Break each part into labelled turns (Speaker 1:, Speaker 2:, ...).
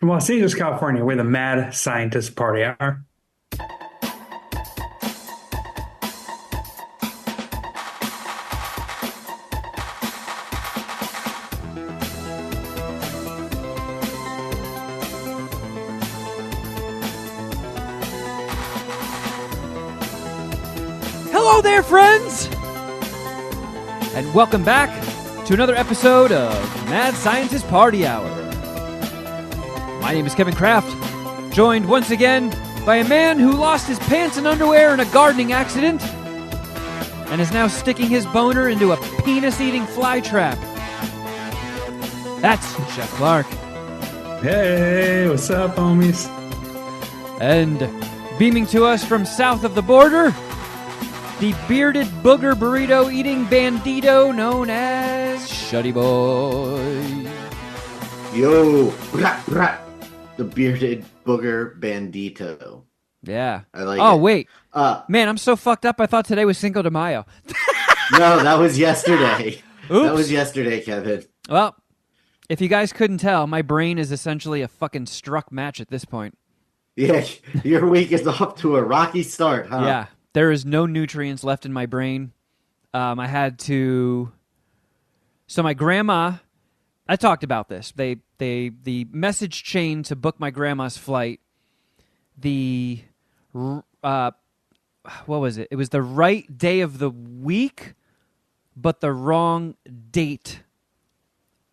Speaker 1: From Los Angeles, California, we're the Mad Scientist Party Hour.
Speaker 2: Hello there, friends! And welcome back to another episode of Mad Scientist Party Hour. My name is Kevin Kraft, joined once again by a man who lost his pants and underwear in a gardening accident and is now sticking his boner into a penis-eating fly trap. That's Chef Clark.
Speaker 1: Hey, what's up, homies?
Speaker 2: And beaming to us from south of the border, the bearded booger burrito eating bandito known as Shuddy Boy.
Speaker 3: Yo, brat, brat. The bearded booger bandito.
Speaker 2: Yeah.
Speaker 3: I like
Speaker 2: Oh,
Speaker 3: it.
Speaker 2: wait. Man, I'm so fucked up. I thought today was Cinco de Mayo.
Speaker 3: No, that was yesterday.
Speaker 2: Oops.
Speaker 3: That was yesterday, Kevin.
Speaker 2: Well, if you guys couldn't tell, my brain is essentially a fucking struck match at this point.
Speaker 3: Yeah, your week is off to a rocky start, huh?
Speaker 2: Yeah. There is no nutrients left in my brain. I had to... So my grandma... I talked about this. The message chain to book my grandma's flight, what was it? It was the right day of the week, but the wrong date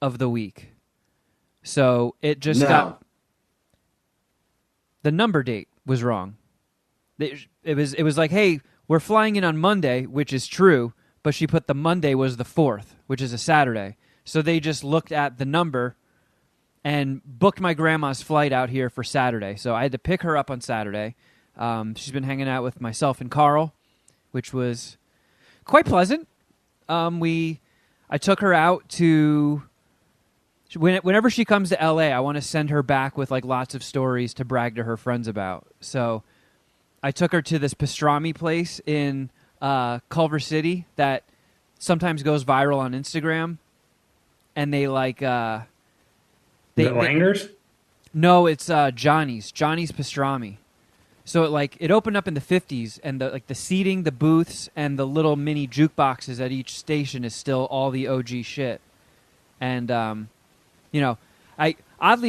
Speaker 2: of the week. So it just got... The number date was wrong. It was like, hey, we're flying in on Monday, which is true, but she put the Monday was the 4th, which is a Saturday. So they just looked at the number and booked my grandma's flight out here for Saturday. So I had to pick her up on Saturday. She's been hanging out with myself and Carl, which was quite pleasant. I took her out to... Whenever she comes to LA, I want to send her back with like lots of stories to brag to her friends about. So I took her to this pastrami place in Culver City that sometimes goes viral on Instagram. And they like...
Speaker 1: Is it Langer's?
Speaker 2: No, it's Johnny's pastrami. So it opened up in the 50s, and the seating, the booths, and the little mini jukeboxes at each station is still all the OG shit. And oddly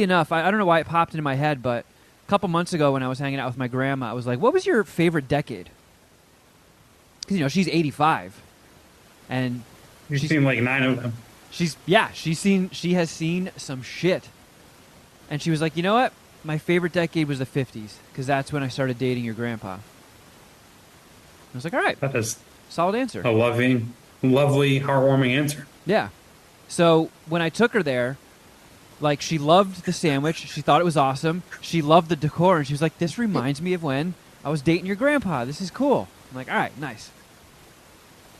Speaker 2: enough, I don't know why it popped into my head, but a couple months ago when I was hanging out with my grandma, I was like, "What was your favorite decade?" Because she's 85, and
Speaker 1: You've seen like 9 of them.
Speaker 2: she has seen some shit. And she was like, "You know what? My favorite decade was the 50s, because that's when I started dating your grandpa." I was like, all right.
Speaker 1: That is
Speaker 2: solid answer.
Speaker 1: a lovely, heartwarming answer.
Speaker 2: Yeah. So when I took her there, like, she loved the sandwich. She thought it was awesome. She loved the decor, and she was like, "This reminds me of when I was dating your grandpa. This is cool." I'm like, all right, nice.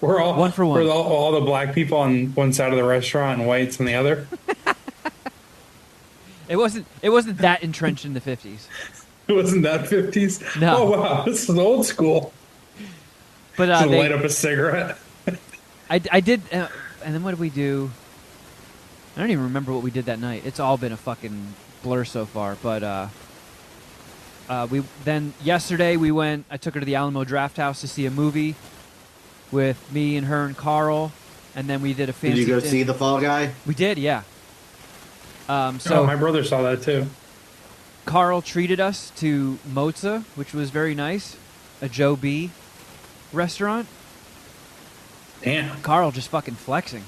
Speaker 1: We're all
Speaker 2: one for one.
Speaker 1: We're all the black people on one side of the restaurant and whites on the other.
Speaker 2: It wasn't that entrenched in the 50s.
Speaker 1: It wasn't that 50s?
Speaker 2: No.
Speaker 1: Oh, wow. This is old school.
Speaker 2: But
Speaker 1: Just light up a cigarette.
Speaker 2: I did, and then what did we do? I don't even remember what we did that night. It's all been a fucking blur so far. But yesterday I took her to the Alamo Drafthouse to see a movie with me and her and Carl, and then we did a fancy...
Speaker 3: Did you go see The Fall Guy?
Speaker 2: We did, yeah.
Speaker 1: My brother saw that too.
Speaker 2: Carl treated us to Mozza, which was very nice, a Joe B. restaurant.
Speaker 1: Damn.
Speaker 2: Carl just fucking flexing.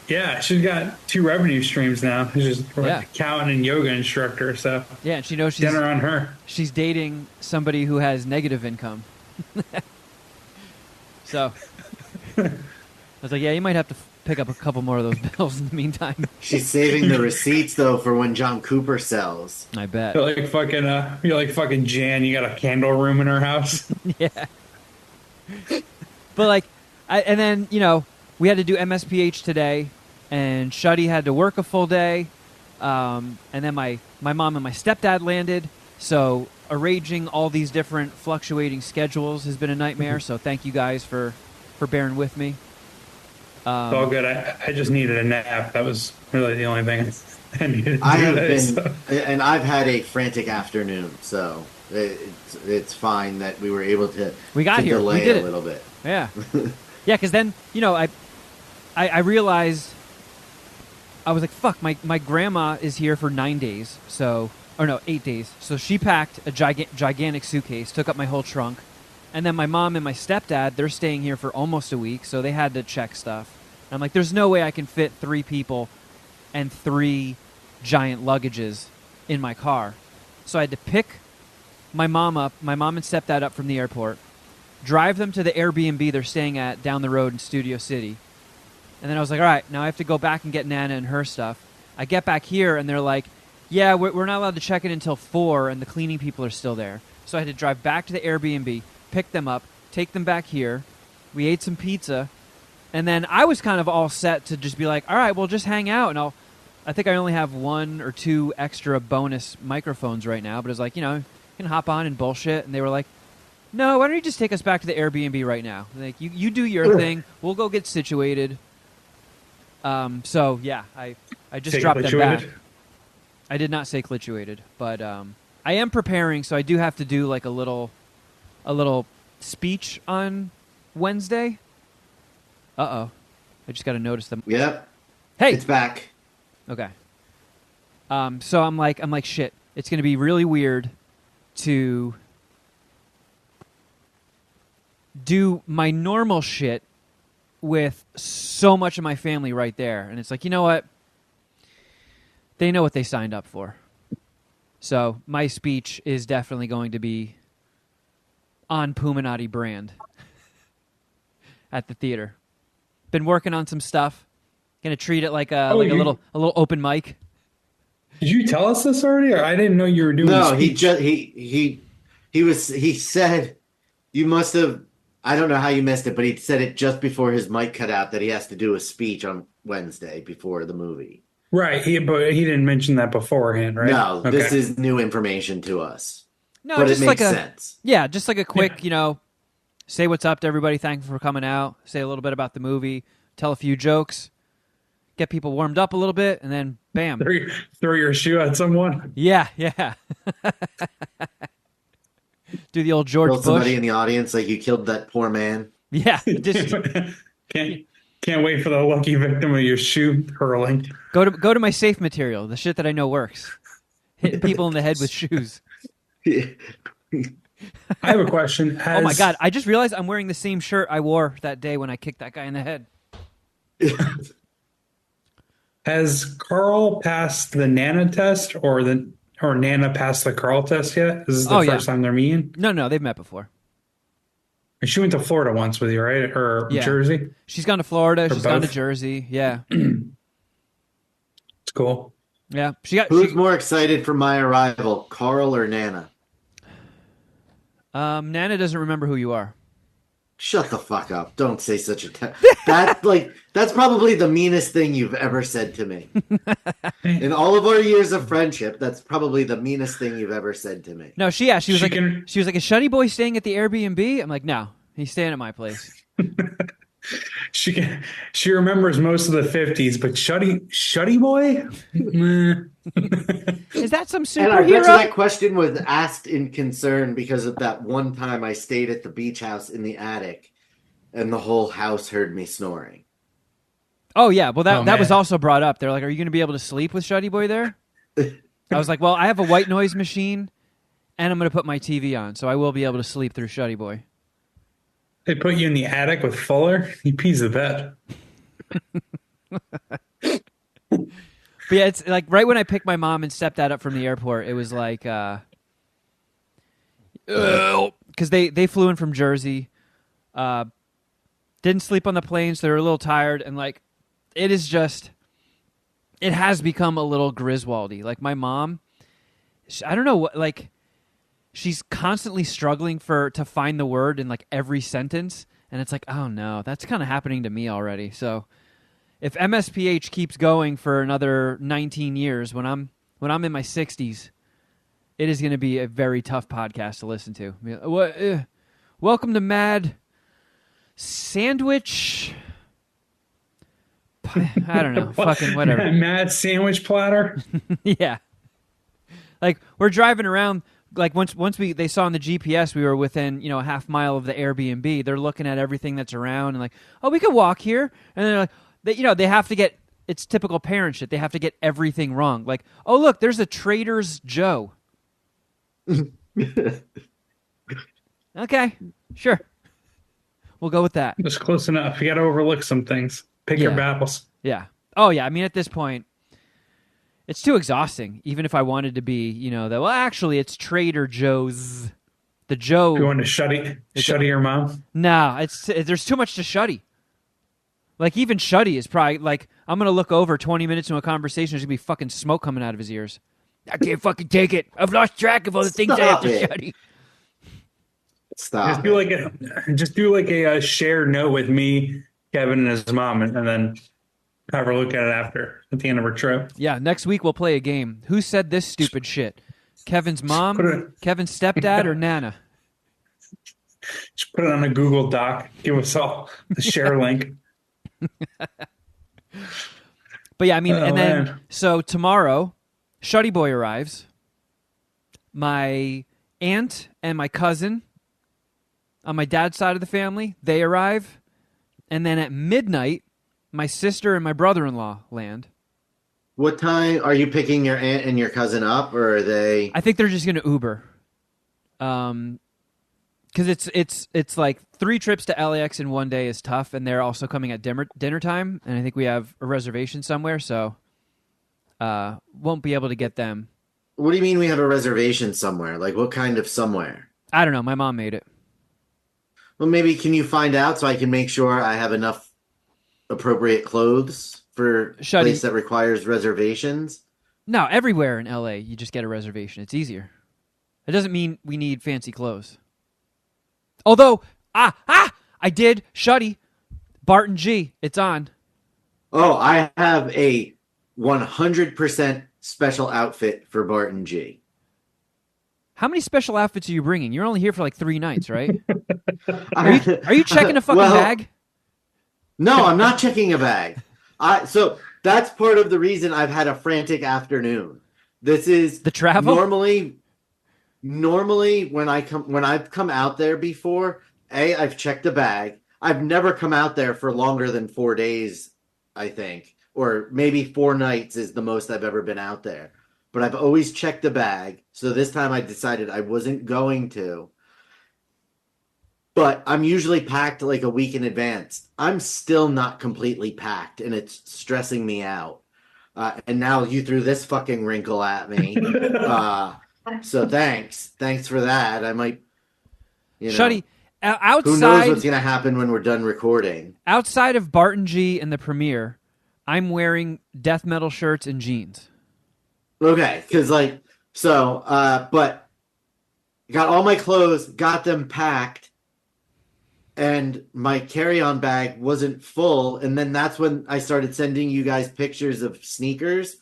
Speaker 1: Yeah, she's got 2 revenue streams now. She's just
Speaker 2: Yeah.
Speaker 1: accountant and yoga instructor, so
Speaker 2: Yeah, and she knows she's
Speaker 1: dinner on her.
Speaker 2: She's dating somebody who has negative income. So I was like, yeah, you might have to pick up a couple more of those bills in the meantime.
Speaker 3: She's saving the receipts though for when John Cooper sells.
Speaker 2: I bet.
Speaker 1: You're like fucking Jan. You got a candle room in her house.
Speaker 2: Yeah. But and then we had to do MSPH today, and Shuddy had to work a full day, and then my mom and my stepdad landed. So arranging all these different fluctuating schedules has been a nightmare. So thank you guys for bearing with me.
Speaker 1: It's all good. I just needed a nap. That was really the only thing I needed to
Speaker 3: I
Speaker 1: do
Speaker 3: have
Speaker 1: today.
Speaker 3: been,
Speaker 1: So.
Speaker 3: and I've had a frantic afternoon, so it's fine that we were able to
Speaker 2: We got here. We
Speaker 3: delay
Speaker 2: did
Speaker 3: a
Speaker 2: it.
Speaker 3: little bit.
Speaker 2: Yeah. Yeah, because then, I realized, I was like, fuck, my grandma is here for 9 days, so, or no, 8 days. So she packed a gigantic suitcase, took up my whole trunk. And then my mom and my stepdad, they're staying here for almost a week, so they had to check stuff. And I'm like, there's no way I can fit 3 people and 3 giant luggages in my car. So I had to pick my mom and stepdad up from the airport, drive them to the Airbnb they're staying at down the road in Studio City. And then I was like, all right, now I have to go back and get Nana and her stuff. I get back here, and they're like, yeah, we're not allowed to check in until 4, and the cleaning people are still there. So I had to drive back to the Airbnb, pick them up, take them back here. We ate some pizza. And then I was kind of all set to just be like, all right, well, just hang out. And I think I only have 1 or 2 extra bonus microphones right now. But it was like, you can hop on and bullshit. And they were like, no, why don't you just take us back to the Airbnb right now? Like, you do your thing. We'll go get situated. So, yeah, I just
Speaker 1: Say
Speaker 2: dropped them back.
Speaker 1: clituated?
Speaker 2: I did not say clituated. But I am preparing, so I do have to do like a little speech on Wednesday. Uh-oh. I just got to notice them.
Speaker 3: Yep,
Speaker 2: Hey!
Speaker 3: it's back.
Speaker 2: Okay. So I'm like, shit. It's going to be really weird to do my normal shit with so much of my family right there. And it's like, you know what? They know what they signed up for. So my speech is definitely going to be on Puminati brand at the theater. Been working on some stuff. Gonna treat it like a little open mic.
Speaker 1: Did you tell us this already, or I didn't know you were doing?
Speaker 3: No,
Speaker 1: a
Speaker 3: he
Speaker 1: speech?
Speaker 3: just he said you must have. I don't know how you missed it, but he said it just before his mic cut out that he has to do a speech on Wednesday before the movie.
Speaker 1: Right. But he didn't mention that beforehand, right?
Speaker 3: No, this
Speaker 1: Okay.
Speaker 3: is new information to us.
Speaker 2: No,
Speaker 3: but
Speaker 2: just
Speaker 3: it
Speaker 2: like
Speaker 3: makes sense.
Speaker 2: Yeah, just like a quick, say what's up to everybody, thank you for coming out, say a little bit about the movie, tell a few jokes, get people warmed up a little bit, and then bam.
Speaker 1: Throw your shoe at someone.
Speaker 2: Yeah. Do the old George
Speaker 3: Killed somebody
Speaker 2: Bush.
Speaker 3: in the audience like you killed that poor man.
Speaker 2: Yeah, just
Speaker 1: Can't wait for the lucky victim of your shoe hurling.
Speaker 2: go to my safe material, the shit that I know works. Hit people in the head with shoes.
Speaker 1: I have a question.
Speaker 2: Oh my god, I just realized I'm wearing the same shirt I wore that day when I kicked that guy in the head.
Speaker 1: Has Carl passed the Nana test, or Nana passed the Carl test yet? This is the first time they're meeting.
Speaker 2: No, they've met before.
Speaker 1: She went to Florida once with you, right? Or
Speaker 2: Yeah.
Speaker 1: Jersey?
Speaker 2: She's gone to Florida. She's gone to
Speaker 1: both?
Speaker 2: Jersey. Yeah,
Speaker 1: It's cool.
Speaker 2: yeah.
Speaker 3: Who's more excited for my arrival, Carl or Nana?
Speaker 2: Nana doesn't remember who you are.
Speaker 3: Shut the fuck up! Don't say such a. That's probably the meanest thing you've ever said to me. In all of our years of friendship, that's probably the meanest thing you've ever said to me.
Speaker 2: No, she was
Speaker 1: She
Speaker 2: like,
Speaker 1: can-
Speaker 2: is Shuddy boy staying at the Airbnb? I'm like, no, he's staying at my place.
Speaker 1: She remembers most of the 50s, but Shuddy boy? Meh.
Speaker 2: Is that some
Speaker 3: And I bet you
Speaker 2: superhero?
Speaker 3: that question was asked in concern because of that one time I stayed at the beach house in the attic, and the whole house heard me snoring.
Speaker 2: Oh yeah, well that was
Speaker 1: man.
Speaker 2: also brought up. They're like, are you going to be able to sleep with Shuddy boy there? I was like, well, I have a white noise machine, and I'm going to put my TV on, so I will be able to sleep through Shuddy boy.
Speaker 1: They put you in the attic with Fuller? He pees the bed.
Speaker 2: But yeah, it's like right when I picked my mom and stepdad up from the airport, it was like, because they flew in from Jersey, didn't sleep on the plane, so they were a little tired, and like, it has become a little Griswoldy. Like my mom, I don't know what, like, she's constantly struggling to find the word in like every sentence, and it's like, oh no, that's kind of happening to me already. So if MSPH keeps going for another 19 years, when I'm in my 60s, it is going to be a very tough podcast to listen to. Welcome to Mad Sandwich I don't know. Fucking whatever.
Speaker 1: Mad sandwich platter.
Speaker 2: Yeah. Like we're driving around. Like once they saw on the GPS we were within a half mile of the Airbnb. They're looking at everything that's around and like, oh, we could walk here. And they're like, they have to get. It's typical parent shit. They have to get everything wrong. Like, oh look, there's a Trader's Joe. Okay, sure. We'll go with that.
Speaker 1: Just close enough. You got to overlook some things. Pick your battles.
Speaker 2: Yeah. Oh yeah. I mean, at this point, it's too exhausting. Even if I wanted to be, well, actually, it's Trader Joe's. The Joe.
Speaker 1: You want to shuddy your mom?
Speaker 2: Nah, there's too much to Shuddy. Like even Shuddy is probably like, I'm gonna look over 20 minutes into a conversation. There's gonna be fucking smoke coming out of his ears. I can't fucking take it. I've lost track of all the things I have to Shuddy.
Speaker 3: Stop.
Speaker 1: Just do like a shared note with me, Kevin, and his mom, and then have her look at it after at the end of her trip.
Speaker 2: Yeah, next week we'll play a game. Who said this stupid shit? Kevin's mom, Kevin's stepdad, or Nana?
Speaker 1: Just put it on a Google Doc. Give us all the share link.
Speaker 2: But yeah, I mean, so tomorrow, Shuddy Boy arrives. My aunt and my cousin on my dad's side of the family, they arrive. And then at midnight, my sister and my brother-in-law land.
Speaker 3: What time are you picking your aunt and your cousin up, or are they?
Speaker 2: I think they're just going to Uber. Because it's like 3 trips to LAX in one day is tough, and they're also coming at dinner time, and I think we have a reservation somewhere, so won't be able to get them.
Speaker 3: What do you mean we have a reservation somewhere? Like what kind of somewhere?
Speaker 2: I don't know. My mom made it.
Speaker 3: Well, maybe can you find out so I can make sure I have enough appropriate clothes for a place that requires reservations? No,
Speaker 2: everywhere in LA you just get a reservation. It's easier. It doesn't mean we need fancy clothes. Although, I did, Shuddy, Barton G, it's on.
Speaker 3: Oh, I have a 100% special outfit for Barton G.
Speaker 2: How many special outfits are you bringing? You're only here for like 3 nights, right? Are you checking a fucking bag?
Speaker 3: No, I'm not checking a bag. So that's part of the reason I've had a frantic afternoon. This is
Speaker 2: the travel.
Speaker 3: Normally when I've come out there before, I've checked a bag. I've never come out there for longer than 4 days, I think, or maybe 4 nights is the most I've ever been out there. But I've always checked a bag. So this time I decided I wasn't going to. But I'm usually packed like a week in advance. I'm still not completely packed, and it's stressing me out. And now you threw this fucking wrinkle at me. So thanks for that. I might,
Speaker 2: Shuddy, outside.
Speaker 3: Who knows what's gonna happen when we're done recording?
Speaker 2: Outside of Barton G and the premiere, I'm death metal shirts and jeans.
Speaker 3: Okay, because but got all my clothes, got them packed, and my carry-on bag wasn't full, and then that's when I started sending you guys pictures of sneakers.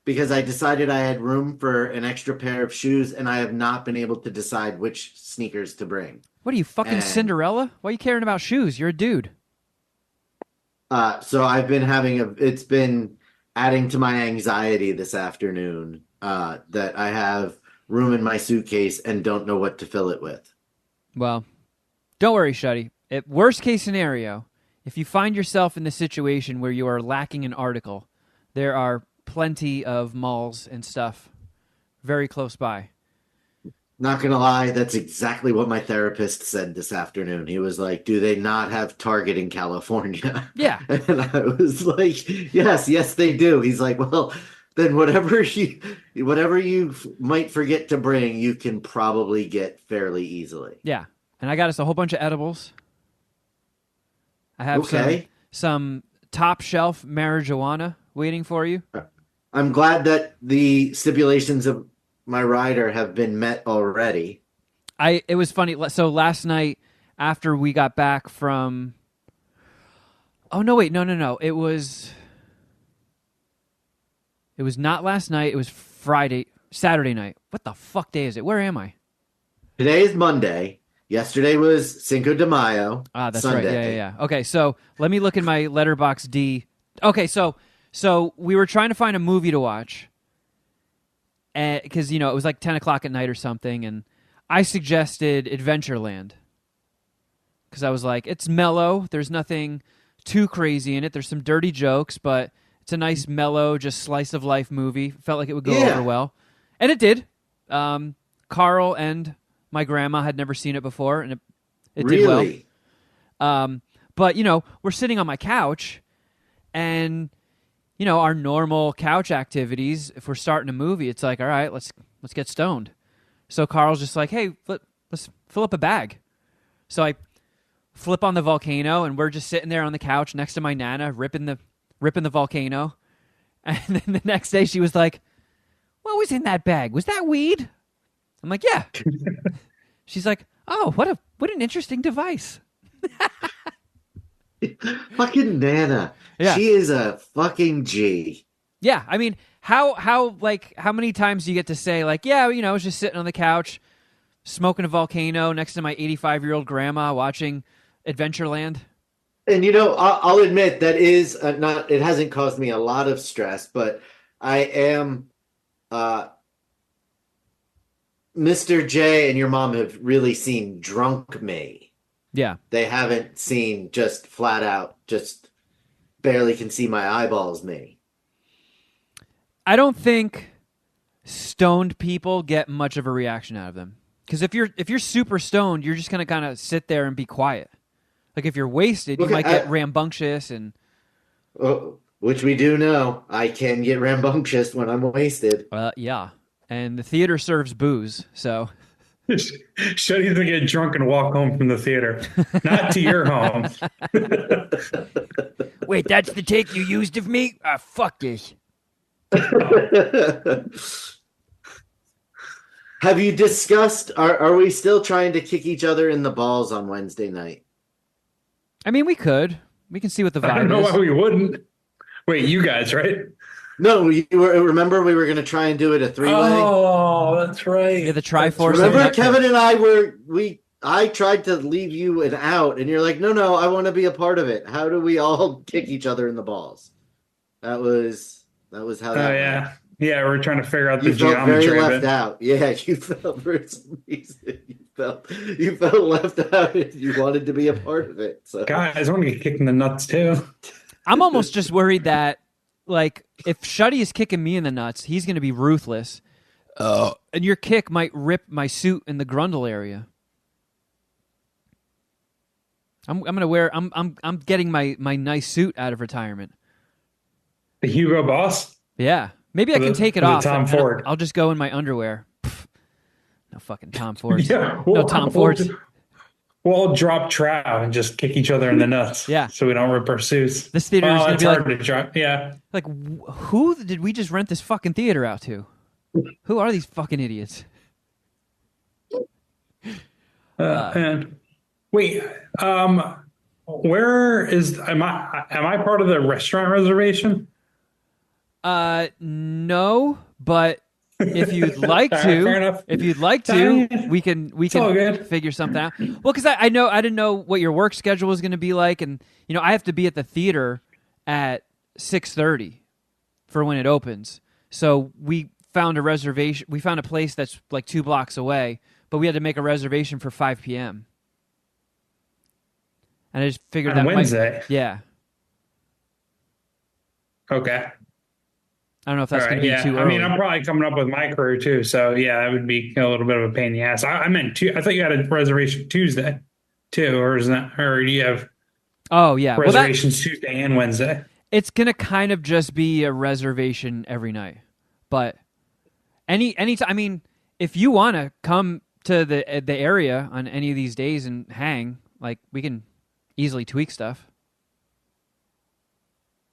Speaker 3: Because I decided I had room for an extra pair of shoes, and I have not been able to decide which sneakers to bring.
Speaker 2: What are you, fucking Cinderella? Why are you caring about shoes? You're a dude.
Speaker 3: So I've been it's been adding to my anxiety this afternoon that I have room in my suitcase and don't know what to fill it with.
Speaker 2: Well, don't worry, Shuddy. Worst case scenario, if you find yourself in the situation where you are lacking an article, there are plenty of malls and stuff very close by.
Speaker 3: Not gonna lie, that's exactly what my therapist said this afternoon. He was like, do they not have Target in California?
Speaker 2: Yeah.
Speaker 3: And I was like, yes they do. He's like, well, then whatever you might forget to bring, you can probably get fairly easily.
Speaker 2: Yeah. And I got us a whole bunch of edibles. I have some top shelf marijuana waiting for you.
Speaker 3: I'm glad that the stipulations of my rider have been met already.
Speaker 2: It was funny. So last night after we got back from... Oh, no, wait. No. It was not last night. It was Saturday night. What the fuck day is it? Where am I?
Speaker 3: Today is Monday. Yesterday was Cinco de Mayo.
Speaker 2: Ah, that's
Speaker 3: Sunday.
Speaker 2: right. Yeah. Okay, so let me look in my Letterboxd Okay, so we were trying to find a movie to watch, because it was like 10 o'clock at night or something, and I suggested Adventureland because I was like, it's mellow. There's nothing too crazy in it. There's some dirty jokes, but it's a nice mellow, just slice of life movie. Felt like it would go over well, and it did. Carl and my grandma had never seen it before, and it did well. But we're sitting on my couch, and our normal couch activities. If we're starting a movie, it's like, all right, let's get stoned. So Carl's just like, hey, let's fill up a bag. So I flip on the volcano, and we're just sitting there on the couch next to my Nana, ripping the volcano. And then the next day, she was like, "What was in that bag? Was that weed?" I'm like, "Yeah." She's like, "Oh, what an interesting device."
Speaker 3: Fucking Nana.
Speaker 2: Yeah.
Speaker 3: She is a fucking G.
Speaker 2: Yeah, I mean, how many times do you get to say, like, yeah, I was just sitting on the couch, smoking a volcano next to my 85-year-old grandma watching Adventureland?
Speaker 3: And I'll admit that is not. It hasn't caused me a lot of stress, but I am. Mr. J and your mom have really seen drunk me.
Speaker 2: Yeah.
Speaker 3: They haven't seen just flat out, just barely can see my eyeballs me.
Speaker 2: I don't think stoned people get much of a reaction out of them. Because if you're super stoned, you're just gonna kind of sit there and be quiet. Like if you're wasted, you might get rambunctious and.
Speaker 3: Which we do know. I can get rambunctious when I'm wasted.
Speaker 2: Yeah, and the theater serves booze, so.
Speaker 1: Shuddy's gonna get drunk and walk home from the theater, not to your home.
Speaker 2: Wait, that's the take you used of me? Fuck this.
Speaker 3: Have you discussed? Are we still trying to kick each other in the balls on Wednesday night?
Speaker 2: I mean, we could. We can see what the vibe is.
Speaker 1: I don't know why we wouldn't. Wait, you guys, right?
Speaker 3: No, remember we were going to try and do it a three-way?
Speaker 1: Oh, that's right.
Speaker 2: Yeah, the Triforce.
Speaker 3: Remember Kevin and I tried to leave you an out, and you're like, no, I want to be a part of it. How do we all kick each other in the balls? That was how that went.
Speaker 1: Yeah, we're trying to figure out the
Speaker 3: you felt
Speaker 1: geometry
Speaker 3: very
Speaker 1: of
Speaker 3: left
Speaker 1: it.
Speaker 3: out. Yeah, you felt for some reason you felt left out and you wanted to be a part of it. So
Speaker 1: guys, I want to get kicked in the nuts too.
Speaker 2: I'm almost just worried that, like, if Shuddy is kicking me in the nuts, he's going to be ruthless. And your kick might rip my suit in the grundle area. I'm gonna wear. I'm getting my nice suit out of retirement.
Speaker 1: The Hugo Boss.
Speaker 2: Yeah, maybe I can take it off.
Speaker 1: Tom Ford.
Speaker 2: I'll just go in my underwear. Pff, no fucking Tom Fords.
Speaker 1: Yeah,
Speaker 2: no Tom Fords.
Speaker 1: We'll drop trow and just kick each other in the nuts.
Speaker 2: Yeah,
Speaker 1: so we don't rip our suits.
Speaker 2: This theater is gonna be
Speaker 1: hard
Speaker 2: like,
Speaker 1: to drop. Yeah,
Speaker 2: like who did we just rent this fucking theater out to? Who are these fucking idiots?
Speaker 1: And wait, where am I part of the restaurant reservation?
Speaker 2: No, but if you'd like to, we can figure something out. Well, because I didn't know what your work schedule was going to be like, and I have to be at the theater at 6:30 for when it opens. So we found a reservation. We found a place that's like 2 blocks away, but we had to make a reservation for 5 p.m. And I just figured
Speaker 1: on Wednesday.
Speaker 2: Yeah.
Speaker 1: Okay.
Speaker 2: I don't know if that's going to be too early.
Speaker 1: I mean, I'm probably coming up with my crew too, so yeah, that would be a little bit of a pain in the ass. I meant I thought you had a reservation Tuesday too, or do you have?
Speaker 2: Oh yeah,
Speaker 1: reservations Tuesday and Wednesday.
Speaker 2: It's gonna kind of just be a reservation every night, but any time. I mean, if you want to come to the area on any of these days and hang, like, we can easily tweak stuff.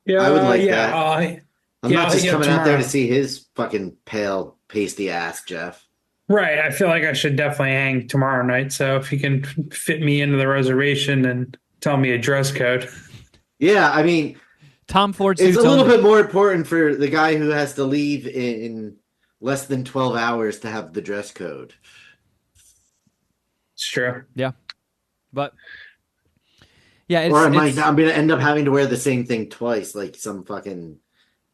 Speaker 3: Yeah, I would like that. I'm not just coming out there to see his fucking pale, pasty ass, Geoff.
Speaker 1: Right. I feel like I should definitely hang tomorrow night. So if you can fit me into the reservation and tell me a dress code.
Speaker 3: Yeah, I mean,
Speaker 2: Tom Ford.
Speaker 3: It's a little bit more important for the guy who has to leave in less than 12 hours to have the dress code.
Speaker 1: It's true.
Speaker 2: Yeah. But Yeah,
Speaker 3: Or I'm
Speaker 2: it's
Speaker 3: going to end up having to wear the same thing twice, like some fucking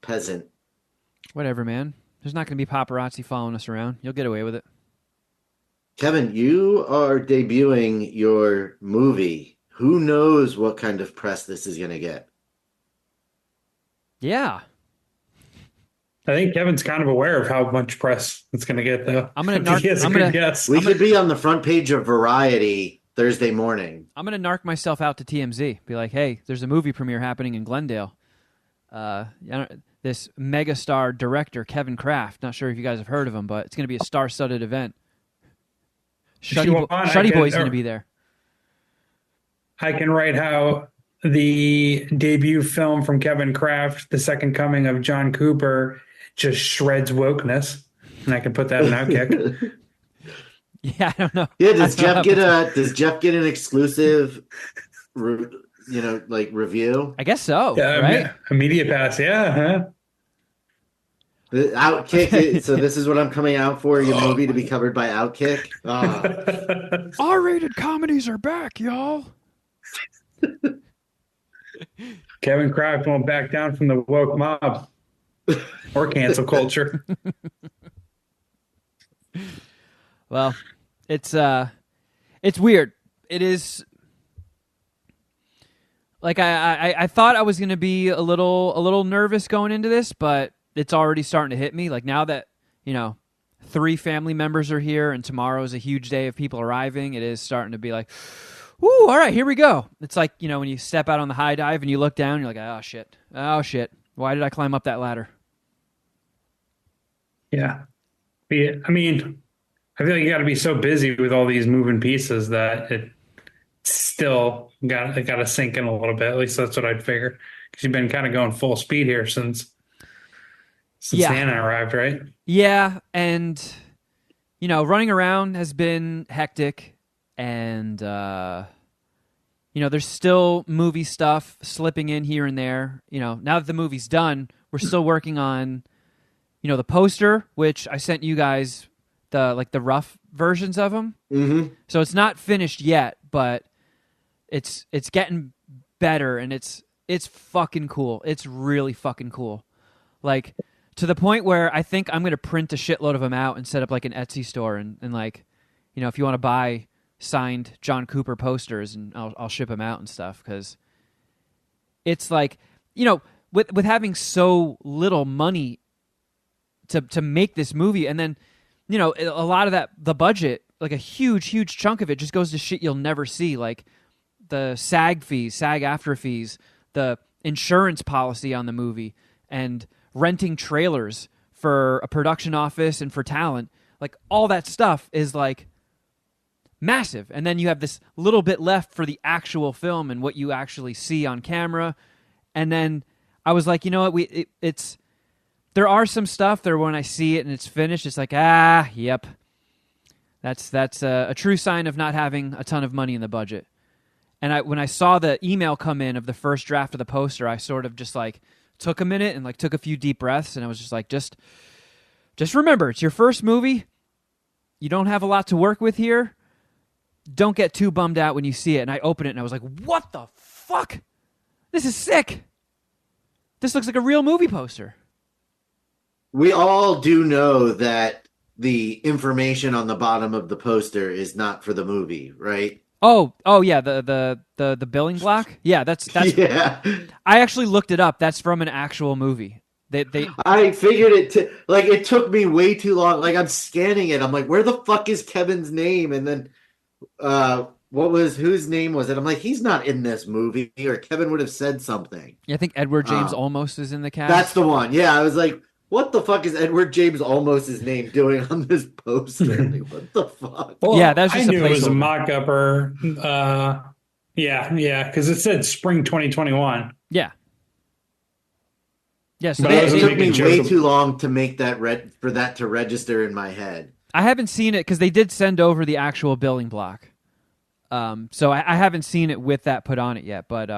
Speaker 3: peasant.
Speaker 2: whatever, man. There's not going to be paparazzi following us around. You'll get away with it.
Speaker 3: Kevin, you are debuting your movie. Who knows what kind of press this is going to get?
Speaker 2: Yeah.
Speaker 1: I think Kevin's kind of aware of how much press it's going to get, though.
Speaker 2: I'm gonna
Speaker 1: I think he has a good guess.
Speaker 3: We could be on the front page of Variety Thursday morning.
Speaker 2: I'm going to narc myself out to TMZ. Be like, hey, there's a movie premiere happening in Glendale. This megastar director, Kevin Kraft. Not sure if you guys have heard of him, but it's going to be a star-studded event. Shuddy Boy's going to be there.
Speaker 1: I can write how the debut film from Kevin Kraft, The Second Coming of John Cooper, just shreds wokeness, and I can put that in Outkick.
Speaker 2: Yeah, I don't know.
Speaker 3: Yeah, does Geoff get an exclusive, review?
Speaker 2: I guess so.
Speaker 1: Yeah,
Speaker 2: right?
Speaker 1: A media pass. Yeah. Huh?
Speaker 3: The Outkick. So this is what I'm coming out for. Your movie to be covered by Outkick.
Speaker 2: R-rated comedies are back, y'all.
Speaker 1: Kevin Kraft won't back down from the woke mob or cancel culture.
Speaker 2: Well, it's weird. It is like I thought I was going to be a little nervous going into this, but it's already starting to hit me. Like now that 3 family members are here, and tomorrow is a huge day of people arriving, it is starting to be like, woo, all right, here we go. It's like, when you step out on the high dive and you look down, you're like, oh shit. Why did I climb up that ladder?
Speaker 1: Yeah. I mean, I feel like you got to be so busy with all these moving pieces that it still got to sink in a little bit. At least that's what I'd figure. Because you've been kind of going full speed here since Santa arrived, right?
Speaker 2: Yeah, and running around has been hectic, and there's still movie stuff slipping in here and there. Now that the movie's done, we're still working on the poster, which I sent you guys the rough versions of them.
Speaker 3: Mm-hmm.
Speaker 2: So it's not finished yet, but it's getting better, and it's fucking cool. It's really fucking cool. Like, to the point where I think I'm going to print a shitload of them out and set up like an Etsy store, and if you want to buy signed John Cooper posters, and I'll ship them out and stuff, because it's like, with having so little money to make this movie, and then a lot of the budget, like a huge chunk of it, just goes to shit you'll never see, like the SAG-AFTRA fees, the insurance policy on the movie, and renting trailers for a production office and for talent. Like, all that stuff is like massive, and then you have this little bit left for the actual film and what you actually see on camera. And then I was like, it's there are some stuff there when I see it and it's finished, it's like, yep, that's a true sign of not having a ton of money in the budget. And when I saw the email come in of the first draft of the poster, I sort of just like took a minute and like took a few deep breaths, and I was just like, just remember, it's your first movie. You don't have a lot to work with here. Don't get too bummed out when you see it. And I opened it and I was like, what the fuck? This is sick. This looks like a real movie poster.
Speaker 3: We all do know that the information on the bottom of the poster is not for the movie, right?
Speaker 2: Oh yeah, the billing block. Yeah, that's
Speaker 3: yeah.
Speaker 2: I actually looked it up. That's from an actual movie.
Speaker 3: I figured it took me way too long. Like, I'm scanning it. I'm like, where the fuck is Kevin's name? And then whose name was it? I'm like, he's not in this movie, or Kevin would have said something.
Speaker 2: Yeah, I think Edward James Olmos is in the cast.
Speaker 3: That's the one. Yeah, I was like, what the fuck is Edward James Olmos' name doing on this poster? Like, what the fuck?
Speaker 1: Well,
Speaker 2: yeah, that's just
Speaker 1: I knew it was a
Speaker 2: placeholder.
Speaker 1: mock-up, or yeah, because it said spring 2021.
Speaker 2: Yeah. Yeah, so
Speaker 3: But it took me way too long to make that for that to register in my head.
Speaker 2: I haven't seen it because they did send over the actual billing block. So I haven't seen it with that put on it yet, but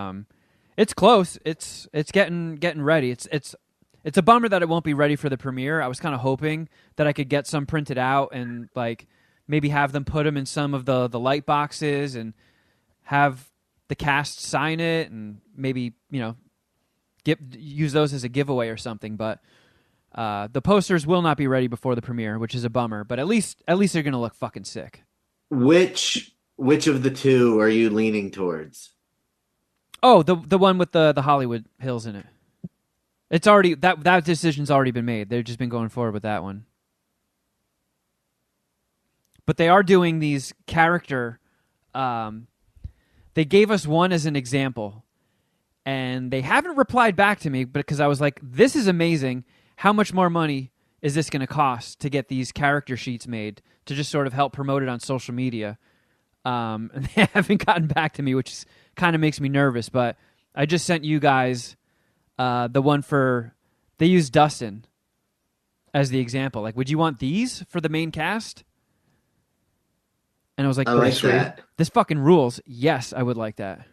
Speaker 2: it's close. It's getting ready. It's a bummer that it won't be ready for the premiere. I was kind of hoping that I could get some printed out and like maybe have them put them in some of the light boxes and have the cast sign it and maybe use those as a giveaway or something. But the posters will not be ready before the premiere, which is a bummer. But at least they're gonna look fucking sick.
Speaker 3: Which of the two are you leaning towards?
Speaker 2: Oh, the one with the Hollywood Hills in it. It's already that decision's already been made. They've just been going forward with that one. But they are doing these character. They gave us one as an example, and they haven't replied back to me. But because I was like, "This is amazing. How much more money is this going to cost to get these character sheets made to just sort of help promote it on social media?" And they haven't gotten back to me, which kind of makes me nervous. But I just sent you guys the one for. They used Dustin as the example. Like, would you want these for the main cast? And I was like,
Speaker 3: I like that.
Speaker 2: This fucking rules. Yes, I would like that.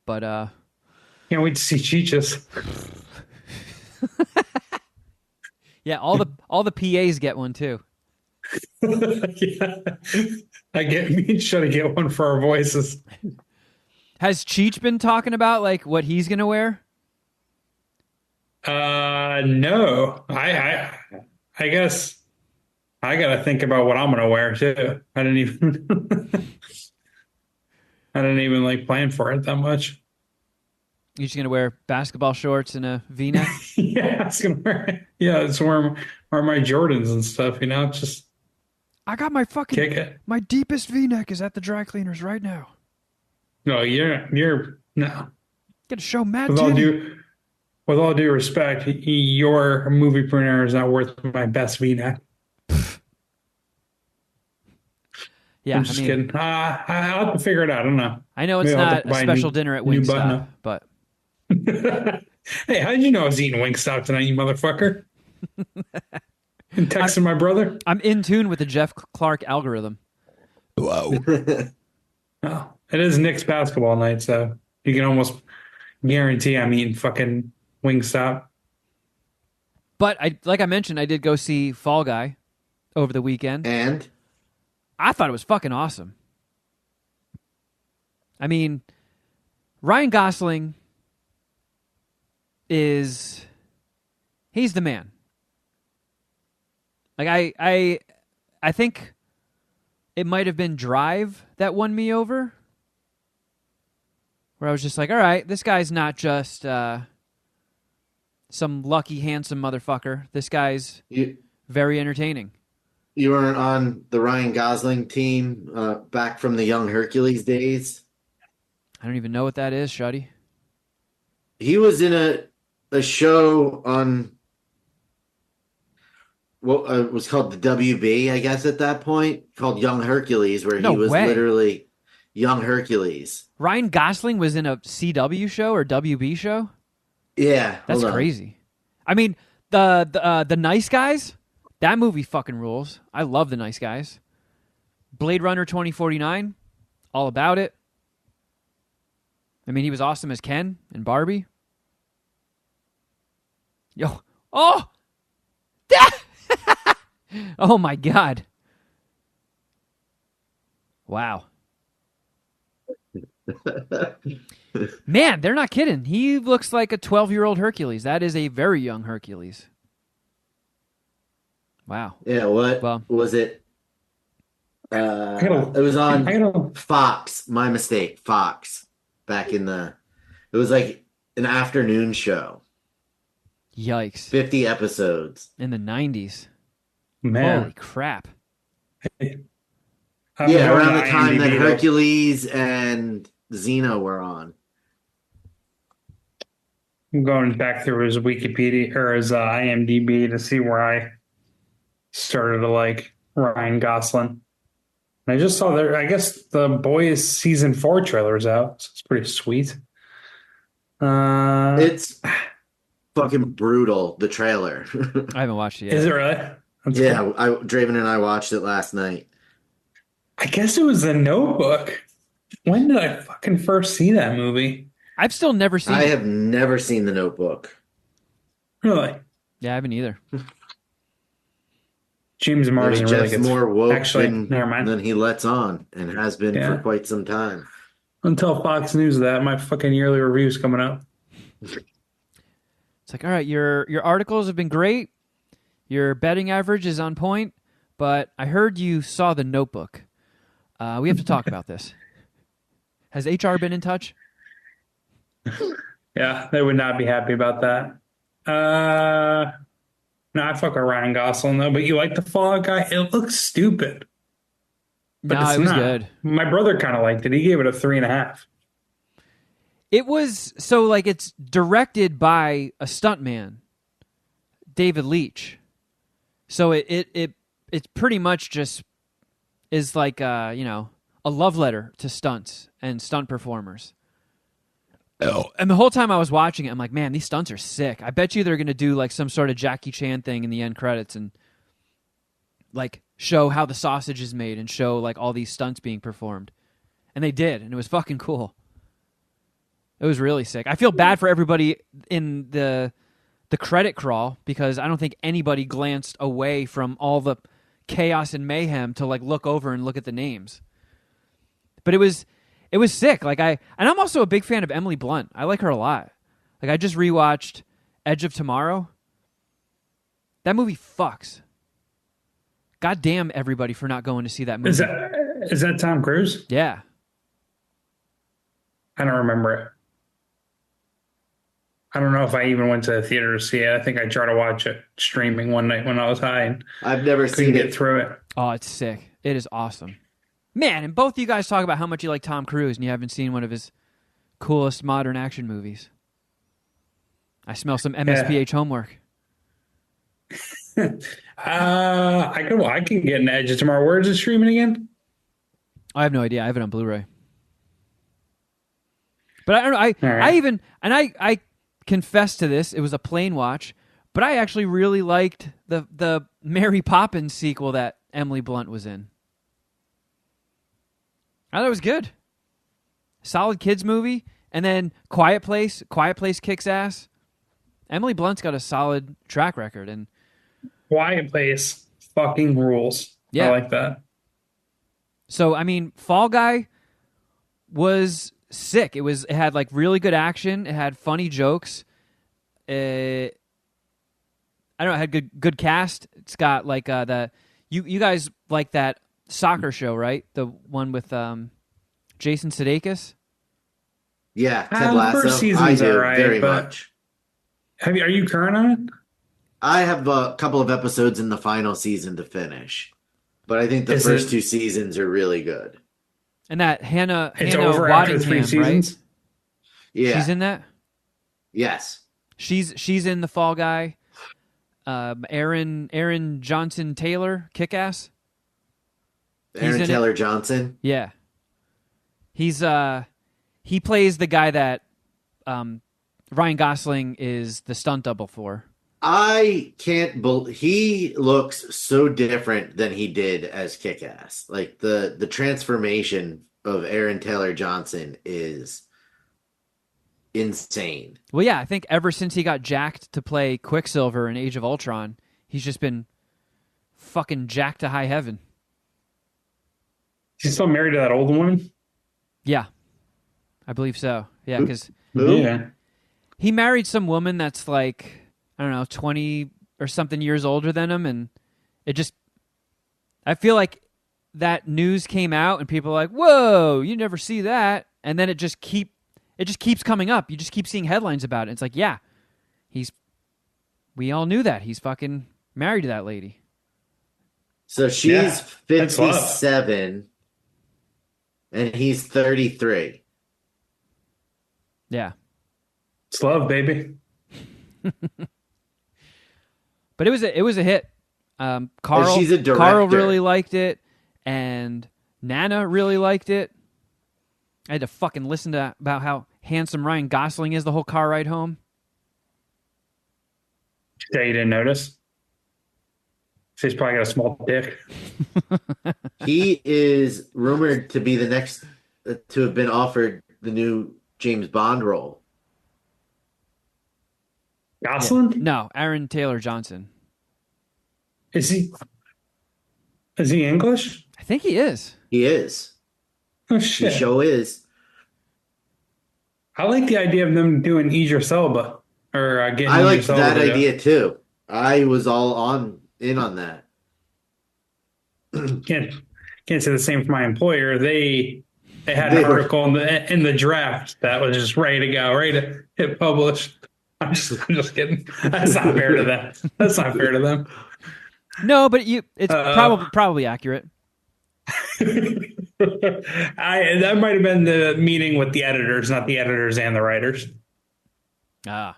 Speaker 2: But
Speaker 1: Can't wait to see Cheech's.
Speaker 2: yeah, all the PAs get one too.
Speaker 1: Yeah. Me and Shuddy get one for our voices.
Speaker 2: Has Cheech been talking about like what he's gonna wear?
Speaker 1: No. I guess I gotta think about what I'm gonna wear too. I didn't even like plan for it that much.
Speaker 2: You're just gonna wear basketball shorts and a V-neck?
Speaker 1: Yeah, I was gonna wear my Jordans and stuff, just
Speaker 2: I got my fucking
Speaker 1: kick it.
Speaker 2: my deepest V-neck is at the dry cleaners right now.
Speaker 1: No, you're no.
Speaker 2: Get to show Matt
Speaker 1: With
Speaker 2: Titty.
Speaker 1: all due respect, your movie premiere is not worth my best V-neck.
Speaker 2: Yeah,
Speaker 1: I'm just kidding. I'll have to figure it out. I don't know.
Speaker 2: I know it's
Speaker 1: Maybe I'll have
Speaker 2: not
Speaker 1: to
Speaker 2: a
Speaker 1: buy
Speaker 2: special dinner at
Speaker 1: new
Speaker 2: Wingstop,
Speaker 1: button-up.
Speaker 2: but
Speaker 1: Hey, how did you know I was eating Wingstop tonight, you motherfucker? And texting my brother?
Speaker 2: I'm in tune with the Jeff Clark algorithm.
Speaker 1: Oh, it is Knicks basketball night, so you can almost guarantee I'm eating fucking Wingstop.
Speaker 2: But like I mentioned, I did go see Fall Guy over the weekend.
Speaker 3: And
Speaker 2: I thought it was fucking awesome. I mean, Ryan Gosling he's the man. Like I think it might have been Drive that won me over. Where I was just like, all right, this guy's not just some lucky, handsome motherfucker. This guy's very entertaining.
Speaker 3: you weren't on the Ryan Gosling team back from the Young Hercules days.
Speaker 2: I don't even know what that is, Shuddy.
Speaker 3: He was in a show on what was called the WB, I guess, at that point, called Young Hercules, where
Speaker 2: No
Speaker 3: he was
Speaker 2: way.
Speaker 3: literally Young Hercules.
Speaker 2: Ryan Gosling was in a CW show or WB show?
Speaker 3: Yeah,
Speaker 2: That's
Speaker 3: hold on.
Speaker 2: crazy. I mean, the Nice Guys, that movie fucking rules. I love The Nice Guys. Blade Runner 2049, all about it. I mean, he was awesome as Ken in Barbie. Yo, oh, oh my God! Wow, man, they're not kidding. He looks like a 12-year-old Hercules. That is a very young Hercules. Wow.
Speaker 3: Yeah, what
Speaker 2: Well,
Speaker 3: was it? It was on Fox. My mistake, Fox. Back in it was like an afternoon show.
Speaker 2: yikes!
Speaker 3: 50 episodes.
Speaker 2: In the 90s.
Speaker 1: Man.
Speaker 2: Holy crap!
Speaker 1: I'm
Speaker 3: Yeah,
Speaker 1: going
Speaker 3: around
Speaker 1: to
Speaker 3: the time that
Speaker 1: IMDb though.
Speaker 3: Hercules and Xena were on.
Speaker 1: I'm going back through his Wikipedia or his IMDb to see where I started to like Ryan Gosling. And I just saw there, I guess the Boys season 4 trailer's out. So it's pretty sweet.
Speaker 3: It's fucking brutal, the trailer.
Speaker 2: I haven't watched it yet.
Speaker 1: Is it really? That's
Speaker 3: Yeah,
Speaker 1: cool.
Speaker 3: Draven and I watched it last night.
Speaker 1: I guess it was The Notebook. When did I fucking first see that movie?
Speaker 2: I've still never seen
Speaker 3: I
Speaker 2: it.
Speaker 3: have never seen The Notebook.
Speaker 1: Really?
Speaker 2: Yeah, I haven't either.
Speaker 1: James
Speaker 3: Maybe
Speaker 1: Marsden really
Speaker 3: Jeff's
Speaker 1: gets.
Speaker 3: more woke
Speaker 1: Actually, never mind.
Speaker 3: than he lets on, and has been for
Speaker 1: Yeah.
Speaker 3: quite some time.
Speaker 1: Until Fox News that my fucking yearly review's coming up.
Speaker 2: It's like, all right, your articles have been great. Your betting average is on point, but I heard you saw The Notebook. We have to talk about this. Has HR been in touch?
Speaker 1: Yeah, they would not be happy about that. No, I fuck with Ryan Gosling though, but you like the Fall Guy? It looks stupid, but
Speaker 2: No,
Speaker 1: it's
Speaker 2: it was
Speaker 1: not.
Speaker 2: good.
Speaker 1: My brother kind of liked it. He gave it a 3.5.
Speaker 2: It was so like it's directed by a stuntman, David Leitch. So it's pretty much just is like a love letter to stunts and stunt performers. Oh. And the whole time I was watching it, I'm like, man, these stunts are sick. I bet you they're going to do like some sort of Jackie Chan thing in the end credits and like show how the sausage is made and show like all these stunts being performed. And they did, and it was fucking cool. It was really sick. I feel bad for everybody in the credit crawl because I don't think anybody glanced away from all the chaos and mayhem to like look over and look at the names. But it was sick. And I'm also a big fan of Emily Blunt. I like her a lot. Like I just rewatched Edge of Tomorrow. That movie fucks. God damn everybody for not going to see that movie.
Speaker 1: Is that Tom Cruise?
Speaker 2: Yeah.
Speaker 1: I don't remember it. I don't know if I even went to the theater to see it. I think I tried to watch it streaming one night when I was high and
Speaker 3: I've never
Speaker 1: couldn't
Speaker 3: seen
Speaker 1: get
Speaker 3: it.
Speaker 1: through it.
Speaker 2: Oh, it's sick. It is awesome. Man, and both of you guys talk about how much you like Tom Cruise and you haven't seen one of his coolest modern action movies. I smell some MSPH homework.
Speaker 1: I can get an Edge of Tomorrow. Where is it streaming again?
Speaker 2: I have no idea. I have it on Blu-ray. But I don't know.
Speaker 1: Right.
Speaker 2: I confess to this. It was a plain watch, but I actually really liked the Mary Poppins sequel that Emily Blunt was in. I thought it was good. Solid kids movie, and then Quiet Place. Quiet Place kicks ass. Emily Blunt's got a solid track record, and
Speaker 1: Quiet Place fucking rules.
Speaker 2: Yeah.
Speaker 1: I like that.
Speaker 2: So I mean, Fall Guy was sick. It had like really good action. It had funny jokes. I don't know. It had good cast. It's got like you guys like that soccer show, right? The one with Jason Sudeikis.
Speaker 3: Yeah, Ted
Speaker 1: The
Speaker 3: Lasso.
Speaker 1: first season's
Speaker 3: I do
Speaker 1: alright,
Speaker 3: very
Speaker 1: but
Speaker 3: much.
Speaker 1: are you current on it?
Speaker 3: I have a couple of episodes in the final season to finish, but I think the
Speaker 1: Is
Speaker 3: first
Speaker 1: it-
Speaker 3: two seasons are really good.
Speaker 2: And that Hannah
Speaker 1: It's
Speaker 2: Hannah
Speaker 1: over after 3
Speaker 2: Waddingham,
Speaker 1: seasons.
Speaker 2: right?
Speaker 3: Yeah.
Speaker 2: She's in that.
Speaker 3: Yes.
Speaker 2: She's in the Fall Guy. Aaron Johnson Taylor, Kick-Ass.
Speaker 3: Aaron
Speaker 2: in
Speaker 3: Taylor Johnson.
Speaker 2: Yeah, he plays the guy that Ryan Gosling is the stunt double for.
Speaker 3: I can't believe he looks so different than he did as Kick-Ass. Like the transformation of Aaron Taylor Johnson is insane.
Speaker 2: Well, yeah, I think ever since he got jacked to play Quicksilver in Age of Ultron, he's just been fucking jacked to high heaven.
Speaker 1: She's still married to that old woman?
Speaker 2: Yeah, I believe so. Yeah, because
Speaker 3: Who?
Speaker 1: Yeah.
Speaker 2: he married some woman that's like, I don't know, 20 or something years older than him, and I feel like that news came out and people are like, whoa, you never see that, and then it just keeps coming up. You just keep seeing headlines about it. It's like, yeah, we all knew that. He's fucking married to that lady.
Speaker 3: So she's
Speaker 1: Yeah, that's love.
Speaker 3: 57 and he's 33.
Speaker 2: Yeah.
Speaker 1: It's love, baby.
Speaker 2: But it was a hit. Carl,
Speaker 3: she's a director.
Speaker 2: Carl really liked it, and Nana really liked it. I had to fucking listen to about how handsome Ryan Gosling is the whole car ride home.
Speaker 1: Yeah, you didn't notice. She's probably got a small dick.
Speaker 3: He is rumored to be the next to have been offered the new James Bond role.
Speaker 1: Gosling?
Speaker 2: No, Aaron Taylor Johnson.
Speaker 1: Is he? Is he English?
Speaker 2: I think he is.
Speaker 3: He is.
Speaker 1: Oh
Speaker 3: He
Speaker 1: shit!
Speaker 3: sure is.
Speaker 1: I like the idea of them doing Idris Elba or getting
Speaker 3: I liked
Speaker 1: Idris
Speaker 3: that
Speaker 1: Elba to do it.
Speaker 3: idea too. I was all on in on that.
Speaker 1: Can't can't say the same for my employer. They had an
Speaker 3: They were
Speaker 1: article in the draft that was just ready to go, ready to hit publish. I'm just kidding. That's not fair to them. That's not fair to them.
Speaker 2: No, but it's
Speaker 1: Uh,
Speaker 2: probably accurate.
Speaker 1: that might have been the meeting with the editors, not the editors and the writers.
Speaker 2: Ah,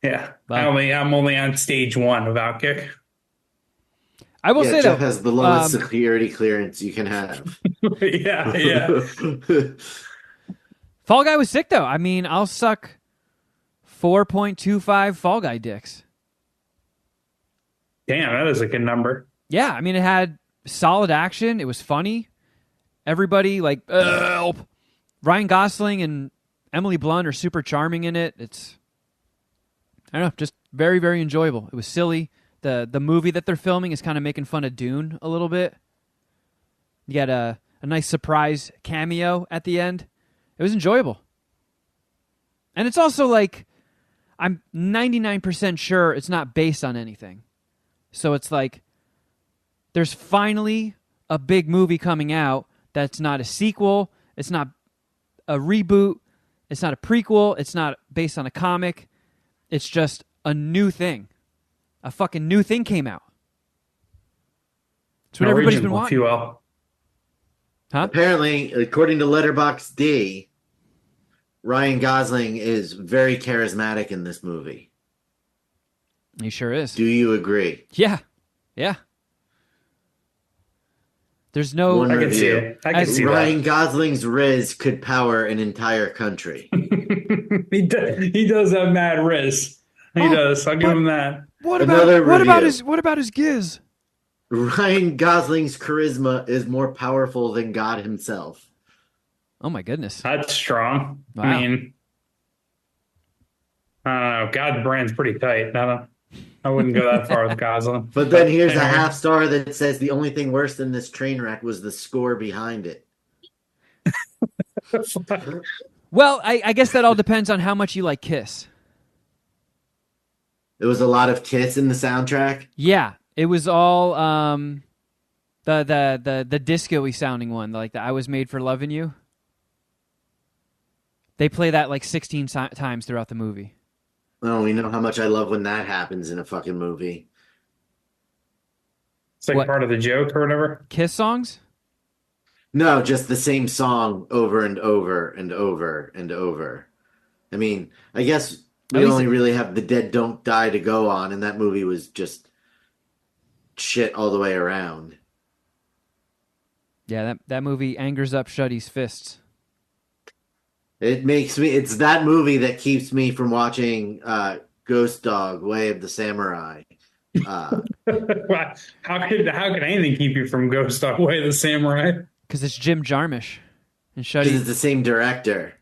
Speaker 1: Yeah,
Speaker 2: well,
Speaker 3: Uh,
Speaker 1: I'm only on stage one of Outkick.
Speaker 2: I will
Speaker 3: Yeah,
Speaker 2: say
Speaker 3: Jeff
Speaker 2: though,
Speaker 3: has the lowest security clearance you can have.
Speaker 1: Yeah, yeah.
Speaker 2: Fall Guy was sick though. I mean, I'll suck 4.25 Fall Guy dicks.
Speaker 1: Damn, that is a good number.
Speaker 2: Yeah, I mean, it had solid action. It was funny. Everybody like help. Ryan Gosling and Emily Blunt are super charming in it. It's I don't know, just very very enjoyable. It was silly. The movie that they're filming is kind of making fun of Dune a little bit. You got a nice surprise cameo at the end. It was enjoyable. And it's also like I'm 99% sure it's not based on anything. So it's like there's finally a big movie coming out that's not a sequel, it's not a reboot, it's not a prequel, it's not based on a comic. It's just a new thing. A fucking new thing came out. It's what everybody's been
Speaker 1: Original, if
Speaker 2: wanting.
Speaker 1: you will.
Speaker 2: Huh?
Speaker 3: Apparently, according to Letterboxd D, Ryan Gosling is very charismatic in this movie.
Speaker 2: He sure is.
Speaker 3: Do you agree?
Speaker 2: Yeah. Yeah. There's no
Speaker 3: One
Speaker 1: I can see
Speaker 3: review.
Speaker 1: it. I can see
Speaker 3: Ryan Gosling's Riz could power an entire country.
Speaker 1: that. He does have mad riz. He
Speaker 2: Oh,
Speaker 1: does. I'll give
Speaker 2: but-
Speaker 1: him that.
Speaker 3: Another review.
Speaker 2: what about his giz?
Speaker 3: Ryan Gosling's charisma is more powerful than God himself.
Speaker 2: Oh my goodness.
Speaker 1: That's strong.
Speaker 2: Wow.
Speaker 1: I mean, I don't know. God's brand's pretty tight. I wouldn't go that far with Gosling.
Speaker 3: But then here's a
Speaker 1: anyway.
Speaker 3: half star that says the only thing worse than this train wreck was the score behind it.
Speaker 2: Well, I guess that all depends on how much you like Kiss.
Speaker 3: There was a lot of Kiss in the soundtrack.
Speaker 2: Yeah, it was all the disco-y sounding one, like the I Was Made for Loving You. They play that like 16 times throughout the movie.
Speaker 3: Oh, we know how much I love when that happens in a fucking movie.
Speaker 1: It's like
Speaker 2: What?
Speaker 1: part of the joke or whatever.
Speaker 2: Kiss songs?
Speaker 3: No, just the same song over and over and over and over. I mean, I guess
Speaker 2: At
Speaker 3: we
Speaker 2: least
Speaker 3: only really have The Dead Don't Die to go on, and that movie was just shit all the way around.
Speaker 2: Yeah, that movie angers up Shuddy's fists.
Speaker 3: It's that movie that keeps me from watching Ghost Dog, Way of the Samurai.
Speaker 1: How could anything keep you from Ghost Dog Way of the Samurai?
Speaker 2: Because it's Jim Jarmusch. And
Speaker 3: Because
Speaker 2: Shuddy...
Speaker 3: it's the same director.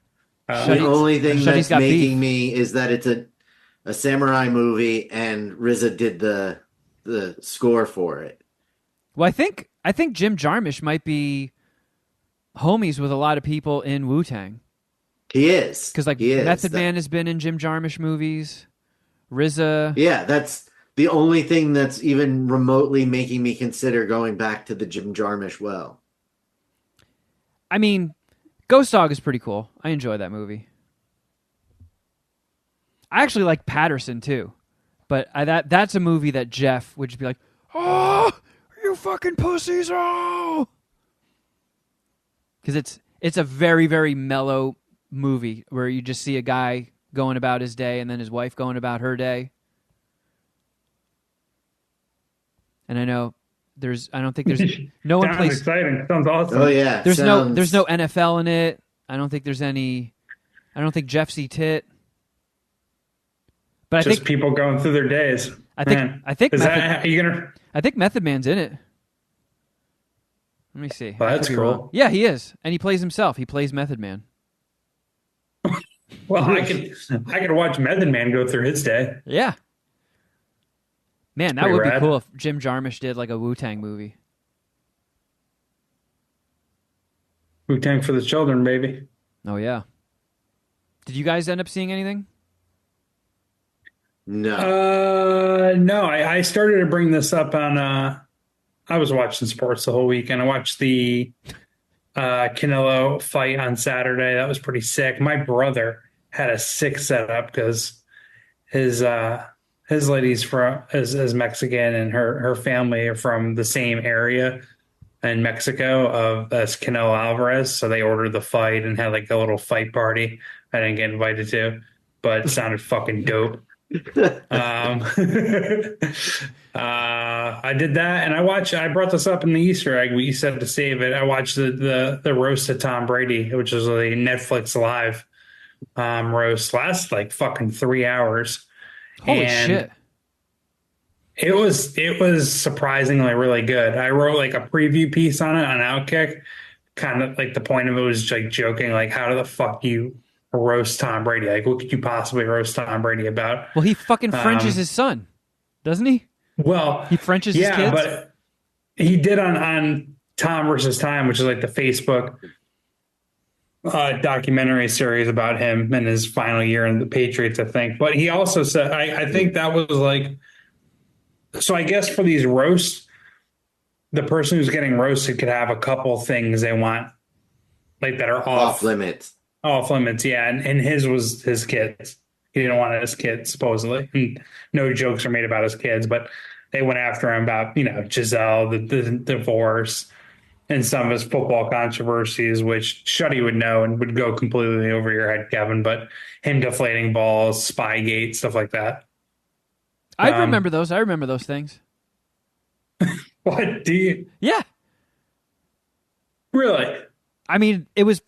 Speaker 3: The
Speaker 2: Shuddy-
Speaker 3: only thing
Speaker 2: Shuddy's
Speaker 3: that's
Speaker 2: got
Speaker 3: making
Speaker 2: beef.
Speaker 3: me is that it's a samurai movie and RZA did the score for it.
Speaker 2: Well, I think Jim Jarmusch might be homies with a lot of people in Wu-Tang.
Speaker 3: He is.
Speaker 2: Because like
Speaker 3: He is.
Speaker 2: Method Man has been in Jim Jarmusch movies. RZA.
Speaker 3: Yeah, that's the only thing that's even remotely making me consider going back to the Jim Jarmusch well.
Speaker 2: I mean, Ghost Dog is pretty cool. I enjoy that movie. I actually like Patterson too, but that's a movie that Geoff would just be like, "Oh, you fucking pussies!" Oh, because it's a very very mellow movie where you just see a guy going about his day and then his wife going about her day. And I don't think there's no one
Speaker 1: Sounds
Speaker 2: plays.
Speaker 1: exciting. Sounds awesome.
Speaker 3: Oh yeah.
Speaker 2: There's no NFL in it. I don't think Geoff see tit. But
Speaker 1: Just people going through their days.
Speaker 2: I think
Speaker 1: Are you gonna?
Speaker 2: I think Method Man's in it. Let me see.
Speaker 1: Well,
Speaker 2: I
Speaker 1: that's
Speaker 2: could be
Speaker 1: cool.
Speaker 2: wrong. Yeah, he is, and he plays himself. He plays Method Man.
Speaker 1: Well, I could watch Method Man go through his day.
Speaker 2: Yeah. Man, that
Speaker 1: Pretty
Speaker 2: would be
Speaker 1: rad.
Speaker 2: cool if Jim Jarmusch did like a Wu-Tang movie.
Speaker 1: Wu-Tang for the children, baby.
Speaker 2: Oh yeah. Did you guys end up seeing anything?
Speaker 3: No.
Speaker 1: No, I started to bring this up on I was watching sports the whole weekend. I watched the Canelo fight on Saturday. That was pretty sick. My brother had a sick setup because his his lady's from is Mexican and her family are from the same area in Mexico of as Canelo Alvarez. So they ordered the fight and had like a little fight party. I didn't get invited to, but it sounded fucking dope. I did that, and I brought this up in the Easter egg. We said to save it. I watched the roast of Tom Brady, which was a Netflix live roast, last like fucking 3 hours,
Speaker 2: Holy
Speaker 1: and
Speaker 2: shit.
Speaker 1: it was surprisingly really good. I wrote like a preview piece on it on Outkick, kind of like the point of it was like joking, like how the fuck you roast Tom Brady? Like what could you possibly roast Tom Brady about?
Speaker 2: Well, he fucking Frenches
Speaker 1: Um,
Speaker 2: his son, doesn't he?
Speaker 1: Well,
Speaker 2: He Frenches his
Speaker 1: yeah,
Speaker 2: kids?
Speaker 1: but he did on Tom versus Time, which is like the Facebook documentary series about him and his final year in the Patriots, I think. But he also said, I think that was like, so I guess for these roasts, the person who's getting roasted could have a couple things they want, like that are
Speaker 3: Off limits.
Speaker 1: off limits. Yeah. And his was his kids. He didn't want his kids, supposedly. And no jokes are made about his kids, but they went after him about, Giselle, the divorce, and some of his football controversies, which Shuddy would know and would go completely over your head, Kevin. But him deflating balls, Spygate, stuff like that.
Speaker 2: I
Speaker 1: Um,
Speaker 2: remember those. I remember those things.
Speaker 1: what do you
Speaker 2: Yeah.
Speaker 1: really?
Speaker 2: I mean, it was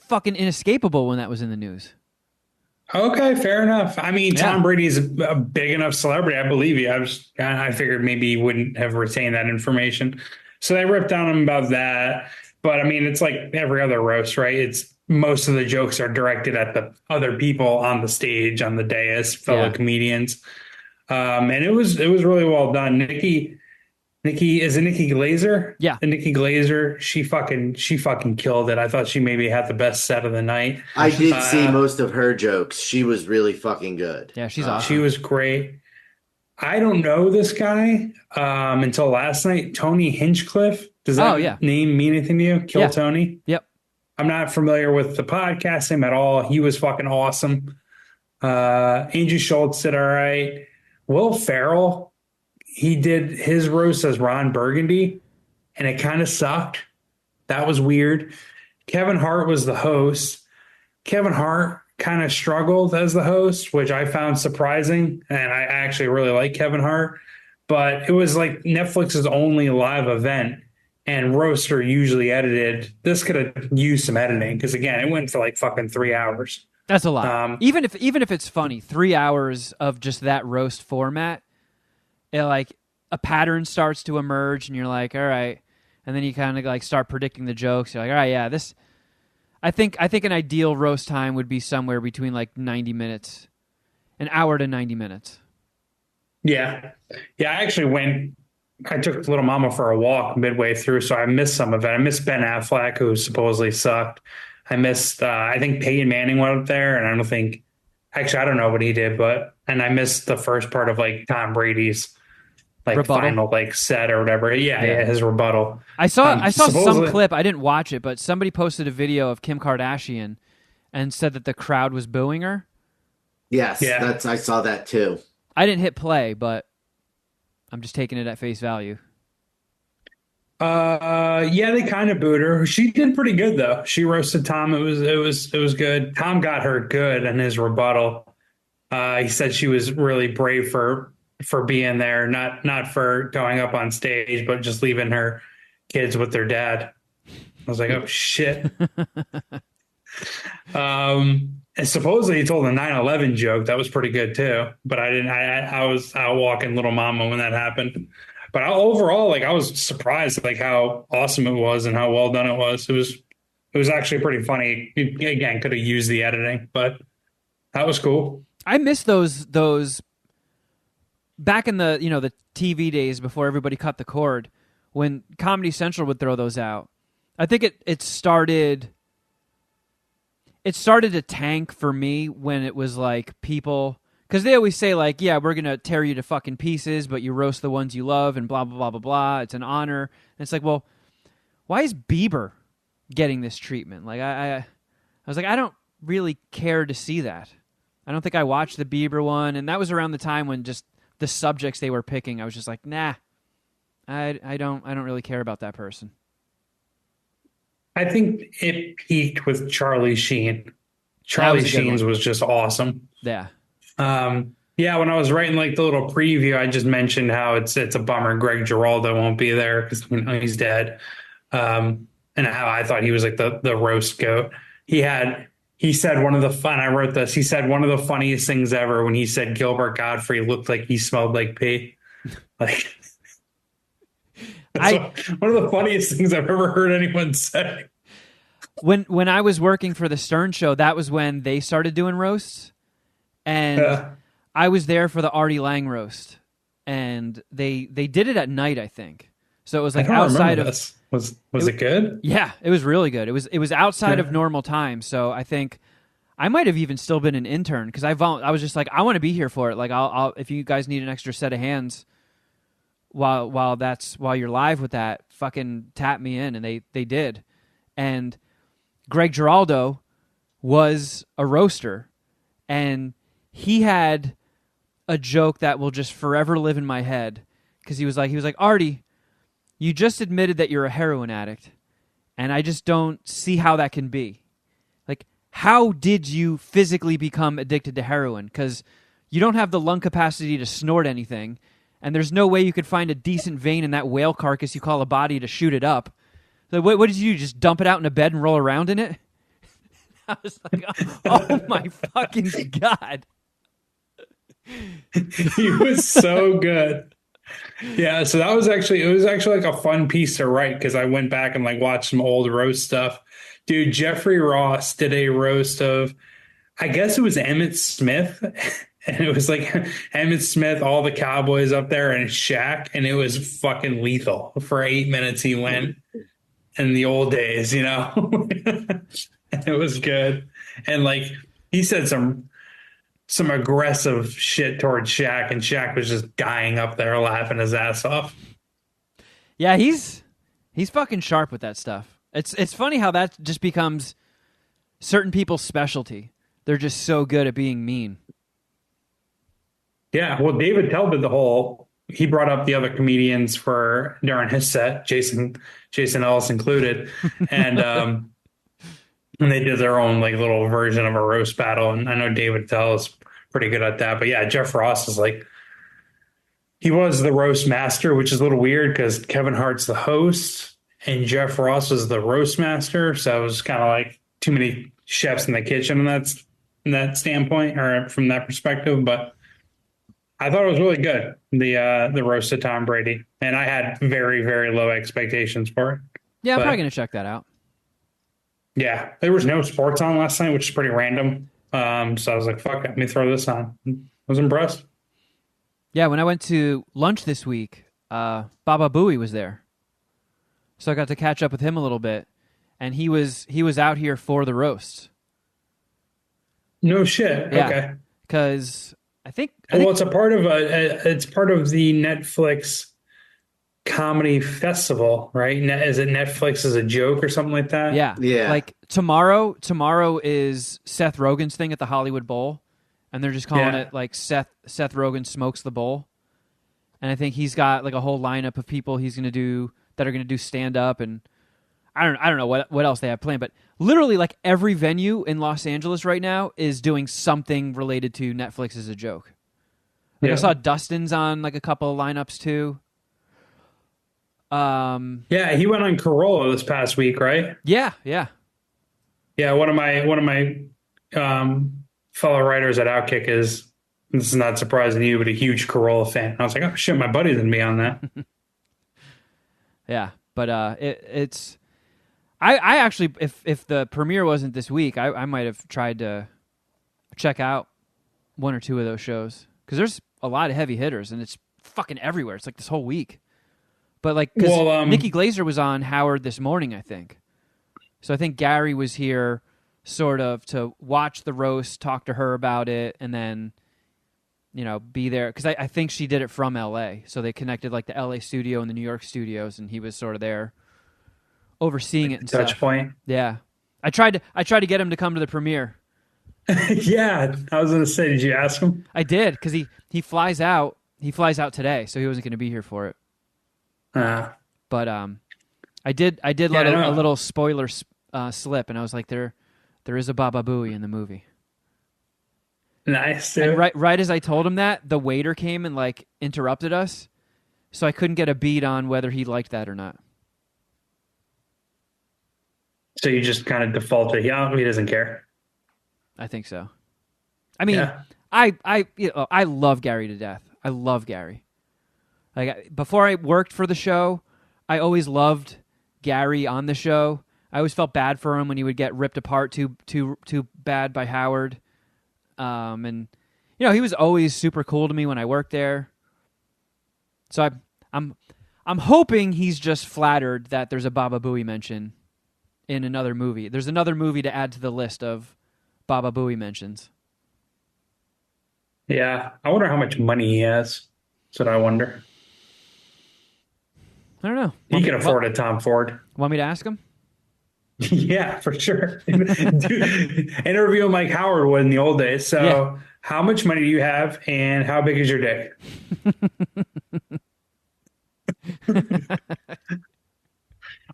Speaker 2: fucking inescapable when that was in the news.
Speaker 1: Okay, fair enough. I mean,
Speaker 2: Yeah.
Speaker 1: Tom Brady's a big enough celebrity. I believe you. I figured maybe he wouldn't have retained that information. So they ripped on him about that. But I mean, it's like every other roast, right? It's most of the jokes are directed at the other people on the stage, on the dais, fellow
Speaker 2: Yeah.
Speaker 1: comedians. And it was really well done. Nikki is it Nikki Glazer?
Speaker 2: Yeah.
Speaker 1: The Nikki Glazer, she fucking killed it. I thought she maybe had the best set of the night.
Speaker 3: I did see
Speaker 1: Uh,
Speaker 3: most of her jokes. She was really fucking good.
Speaker 2: Yeah, she's
Speaker 1: She
Speaker 2: awesome.
Speaker 1: was great. I don't know this guy until last night. Tony Hinchcliffe. Does that
Speaker 2: Oh, yeah.
Speaker 1: name mean anything to you? Kill
Speaker 2: Yeah.
Speaker 1: Tony?
Speaker 2: Yep.
Speaker 1: I'm not familiar with the podcast name at all. He was fucking awesome. Andrew Schultz did all right. Will Ferrell, he did his roast as Ron Burgundy, and it kind of sucked. That was weird. Kevin Hart was the host. Kevin Hart kind of struggled as the host, which I found surprising. And I actually really like Kevin Hart, but it was like Netflix's only live event and roasts are usually edited. This could have used some editing because again, it went for like fucking 3 hours.
Speaker 2: That's a lot.
Speaker 1: Um,
Speaker 2: Even if it's funny, 3 hours of just that roast format, it like a pattern starts to emerge, and you're like, all right, and then you kind of like start predicting the jokes. You're like, all right, yeah, this. I think an ideal roast time would be somewhere between like 90 minutes, an hour to 90 minutes.
Speaker 1: Yeah. Yeah. I took little mama for a walk midway through, so I missed some of it. I missed Ben Affleck, who supposedly sucked. I missed, I think Peyton Manning went up there, and I don't know what he did, and I missed the first part of like Tom Brady's like
Speaker 2: Rebuttal?
Speaker 1: final like set or whatever. Yeah, his rebuttal.
Speaker 2: I saw some
Speaker 1: Supposedly,
Speaker 2: clip. I didn't watch it, but somebody posted a video of Kim Kardashian and said that the crowd was booing her.
Speaker 3: Yes,
Speaker 1: Yeah.
Speaker 3: I saw that too.
Speaker 2: I didn't hit play, but I'm just taking it at face value.
Speaker 1: yeah, they kind of booed her. She did pretty good though. She roasted Tom. It was good. Tom got her good in his rebuttal. He said she was really brave for being there, not for going up on stage, but just leaving her kids with their dad. I was like, oh shit. And supposedly he told a 9/11 joke that was pretty good too, but I didn't. I was out walking little mama when that happened. But overall, like I was surprised, like how awesome it was and how well done it was. It was actually pretty funny. Again, could have used the editing, but that was cool.
Speaker 2: I miss those back in the the TV days before everybody cut the cord, when Comedy Central would throw those out, I think it started. It started to tank for me when it was like people, because they always say like, yeah, we're gonna tear you to fucking pieces, but you roast the ones you love and blah blah blah blah blah. It's an honor. And it's like, well, why is Bieber getting this treatment? Like I was like, I don't really care to see that. I don't think I watched the Bieber one, and that was around the time when just the subjects they were picking, I was just like, nah, I don't really care about that person.
Speaker 1: I think it peaked with Charlie Sheen.
Speaker 2: That
Speaker 1: Charlie
Speaker 2: was a good
Speaker 1: Sheen's
Speaker 2: one.
Speaker 1: was just awesome.
Speaker 2: Yeah.
Speaker 1: Yeah, when I was writing like the little preview, I just mentioned how it's a bummer Greg Giraldo won't be there because he's dead. And how I thought he was like the roast goat. He said one of the fun. I wrote this. He said one of the funniest things ever when he said Gilbert Godfrey looked like he smelled like pee. Like one of the funniest things I've ever heard anyone say.
Speaker 2: When I was working for the Stern Show, that was when they started doing roasts, and I was there for the Artie Lang roast, and they did it at night, I think. So it was like outside of
Speaker 1: this. Was it good?
Speaker 2: Yeah, it was really good. It was outside of normal time, so I think I might have even still been an intern because I was just like, I want to be here for it. Like I'll if you guys need an extra set of hands while you're live with that, fucking tap me in, and they did. And Greg Giraldo was a roaster, and he had a joke that will just forever live in my head because he was like, Artie, you just admitted that you're a heroin addict, and I just don't see how that can be. Like, how did you physically become addicted to heroin? Because you don't have the lung capacity to snort anything, and there's no way you could find a decent vein in that whale carcass you call a body to shoot it up. So what did you do? Just dump it out in a bed and roll around in it? I was like, oh my fucking God.
Speaker 1: He was so good. Yeah, so it was actually like a fun piece to write because I went back and like watched some old roast stuff. Dude, Jeffrey Ross did a roast of, I guess it was Emmett Smith, and it was like Emmett Smith, all the Cowboys up there, and Shaq, and it was fucking lethal. For 8 minutes he went in the old days, you know? It was good. And like he said some aggressive shit towards Shaq, and Shaq was just dying up there laughing his ass off.
Speaker 2: Yeah, he's fucking sharp with that stuff. It's funny how that just becomes certain people's specialty. They're just so good at being mean.
Speaker 1: Yeah, well, David Tell did he brought up the other comedians during his set, Jason Ellis included, and and they did their own like little version of a roast battle. And I know David Tell is pretty good at that. But yeah, Jeff Ross is like, he was the roast master, which is a little weird because Kevin Hart's the host and Jeff Ross is the roast master. So it was kind of like too many chefs in the kitchen in that standpoint or from that perspective. But I thought it was really good, the roast of Tom Brady. And I had very, very low expectations for it.
Speaker 2: Yeah, I'm probably going to check that out.
Speaker 1: Yeah, there was no sports on last night, which is pretty random. So I was like, fuck it, let me throw this on. I was impressed.
Speaker 2: Yeah, when I went to lunch this week, Baba Booey was there. So I got to catch up with him a little bit. And he was out here for the roast.
Speaker 1: No shit.
Speaker 2: Yeah,
Speaker 1: okay.
Speaker 2: Because I think
Speaker 1: it's a part of it's part of the Netflix comedy festival, right? Is it Netflix as a joke or something like that?
Speaker 2: Yeah. Like tomorrow is Seth Rogen's thing at the Hollywood Bowl, and they're just calling it like Seth Rogen smokes the bowl. And I think he's got like a whole lineup of people he's going to do that are going to do stand up, and I don't know what else they have planned, but literally like every venue in Los Angeles right now is doing something related to Netflix as a joke. Like I saw Dustin's on like a couple of lineups too.
Speaker 1: Yeah, he went on Corolla this past week, right?
Speaker 2: Yeah.
Speaker 1: Yeah, one of my fellow writers at Outkick is, this is not surprising to you, but a huge Corolla fan. I was like, oh shit, my buddy's gonna be on that.
Speaker 2: Yeah, but it's I actually, if the premiere wasn't this week, I might have tried to check out one or two of those shows because there's a lot of heavy hitters, and it's fucking everywhere. It's like this whole week. But like, because
Speaker 1: Well,
Speaker 2: Nikki Glazer was on Howard this morning, I think. So I think Gary was here sort of to watch the roast, talk to her about it, and then, be there. Because I think she did it from L.A. So they connected like the L.A. studio and the New York studios, and he was sort of there overseeing it and
Speaker 1: touch
Speaker 2: stuff.
Speaker 1: point.
Speaker 2: Yeah. I tried to get him to come to the premiere.
Speaker 1: Yeah, I was gonna say, did you ask him?
Speaker 2: I did, because he flies out. He flies out today, so he wasn't going to be here for it. But I did let a little spoiler slip, and I was like, there is a Baba Booey in the movie.
Speaker 1: Nice. Dude.
Speaker 2: And right as I told him that, the waiter came and like interrupted us, so I couldn't get a beat on whether he liked that or not.
Speaker 1: So you just kind of defaulted. Yeah, he doesn't care.
Speaker 2: I think so. I mean,
Speaker 1: Yeah.
Speaker 2: I love Gary to death. I love Gary. Like, before I worked for the show, I always loved Gary on the show. I always felt bad for him when he would get ripped apart too bad by Howard. And he was always super cool to me when I worked there. So I'm hoping he's just flattered that there's a Baba Booey mention in another movie. There's another movie to add to the list of Baba Booey mentions.
Speaker 1: Yeah, I wonder how much money he has. That's what I wonder.
Speaker 2: I don't know.
Speaker 1: He can afford a Tom Ford.
Speaker 2: Want me to ask him?
Speaker 1: Yeah, for sure. Dude, interviewing Mike Howard was in the old days. So,
Speaker 2: Yeah.
Speaker 1: How much money do you have, and how big is your dick?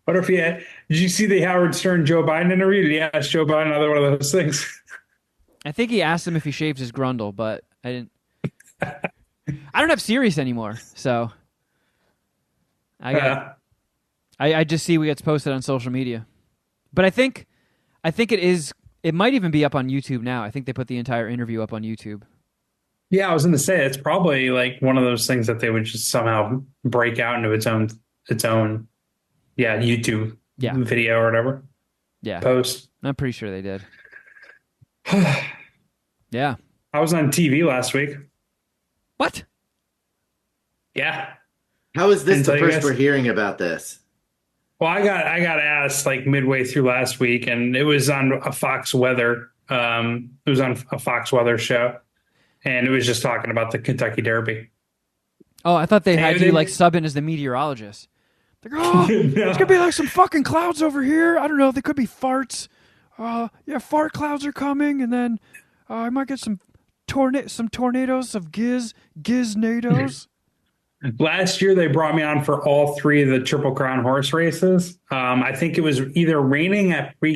Speaker 1: What if did you see the Howard Stern Joe Biden interview? Did he ask Joe Biden another one of those things?
Speaker 2: I think he asked him if he shaves his grundle, but I didn't. I don't have Sirius anymore, so I just see what gets posted on social media. But I think it might even be up on YouTube now. I think they put the entire interview up on YouTube.
Speaker 1: Yeah, I was going to say it's probably like one of those things that they would just somehow break out into its own YouTube video or whatever.
Speaker 2: Yeah.
Speaker 1: Post.
Speaker 2: I'm pretty sure they did. Yeah.
Speaker 1: I was on TV last week.
Speaker 2: What?
Speaker 1: Yeah.
Speaker 3: How is this
Speaker 1: Didn't
Speaker 3: the
Speaker 1: tell you
Speaker 3: first
Speaker 1: guys?
Speaker 3: we're hearing about this?
Speaker 1: Well, I got asked like midway through last week, and it was on a Fox Weather. It was on a Fox Weather show, and it was just talking about the Kentucky Derby.
Speaker 2: Oh, I thought they had
Speaker 1: And
Speaker 2: you
Speaker 1: they-
Speaker 2: like sub in as the meteorologist. Like, oh, it's gonna be like some fucking clouds over here. I don't know. They could be farts. Yeah, fart clouds are coming, and then I might get some tornadoes of giznados.
Speaker 1: Last year, they brought me on for all three of the Triple Crown horse races. I think it was either raining at the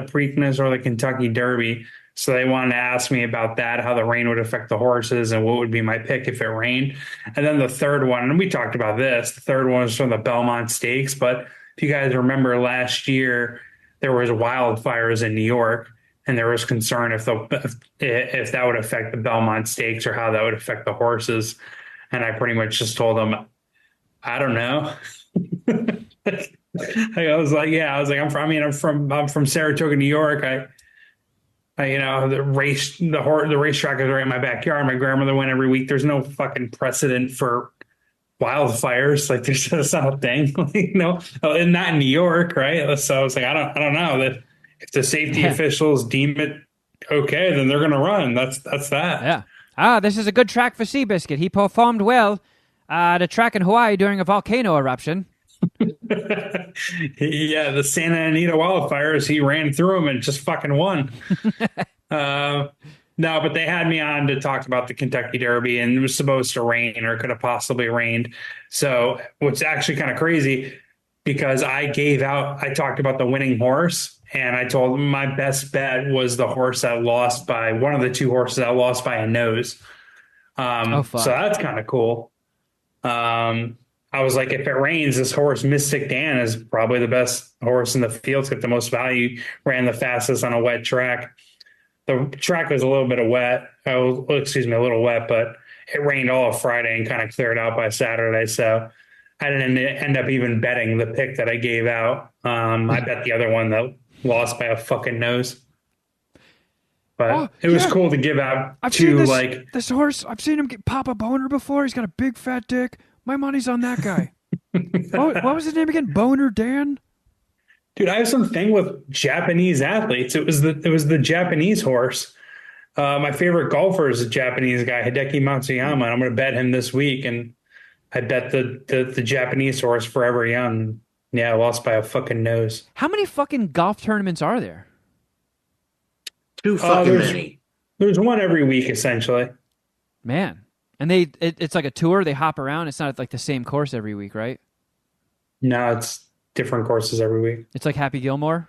Speaker 1: Preakness or the Kentucky Derby. So they wanted to ask me about that, how the rain would affect the horses and what would be my pick if it rained. And then the third one, and we talked about this, the third one was from the Belmont Stakes. But if you guys remember last year, there was wildfires in New York, and there was concern if that would affect the Belmont Stakes or how that would affect the horses. And I pretty much just told them, I don't know. I was like, I'm from Saratoga, New York. The racetrack is right in my backyard. My grandmother went every week. There's no fucking precedent for wildfires. Like that's not a thing. And not in New York, right? So I was like, I don't know that if the safety officials deem it okay, then they're going to run. That's that.
Speaker 2: Yeah. This is a good track for Seabiscuit. He performed well at a track in Hawaii during a volcano eruption.
Speaker 1: Yeah, the Santa Anita wildfires, he ran through them and just fucking won. No, but they had me on to talk about the Kentucky Derby, and it was supposed to rain or could have possibly rained. So what's actually kind of crazy, because I talked about the winning horse, and I told them my best bet was the horse that lost by one of the two horses that lost by a nose.
Speaker 2: Fuck.
Speaker 1: So that's kind of cool. I was like, if it rains, this horse, Mystic Dan, is probably the best horse in the field. It's got the most value, ran the fastest on a wet track. The track was a little wet, but it rained all of Friday and kind of cleared out by Saturday. So I didn't end up even betting the pick that I gave out. I bet the other one that lost by a fucking nose.
Speaker 2: Oh
Speaker 1: But it was
Speaker 2: yeah,
Speaker 1: cool to give out
Speaker 2: I've seen
Speaker 1: two
Speaker 2: this
Speaker 1: like
Speaker 2: this horse. I've seen him pop a boner before. He's got a big fat dick. My money's on that guy. What was his name again? Boner Dan.
Speaker 1: dude, I have some thing with Japanese athletes. It was the Japanese horse. My favorite golfer is a Japanese guy, Hideki Matsuyama, and I'm going to bet him this week. And I bet the Japanese horse Forever Young. Yeah, I lost by a fucking nose.
Speaker 2: How many fucking golf tournaments are there?
Speaker 3: Too
Speaker 1: Uh,
Speaker 3: fucking
Speaker 1: there's
Speaker 3: many.
Speaker 1: there's one every week essentially.
Speaker 2: Man. And it's like a tour. They hop around. It's not like the same course every week, right?
Speaker 1: No, it's different courses every week.
Speaker 2: It's like Happy Gilmore.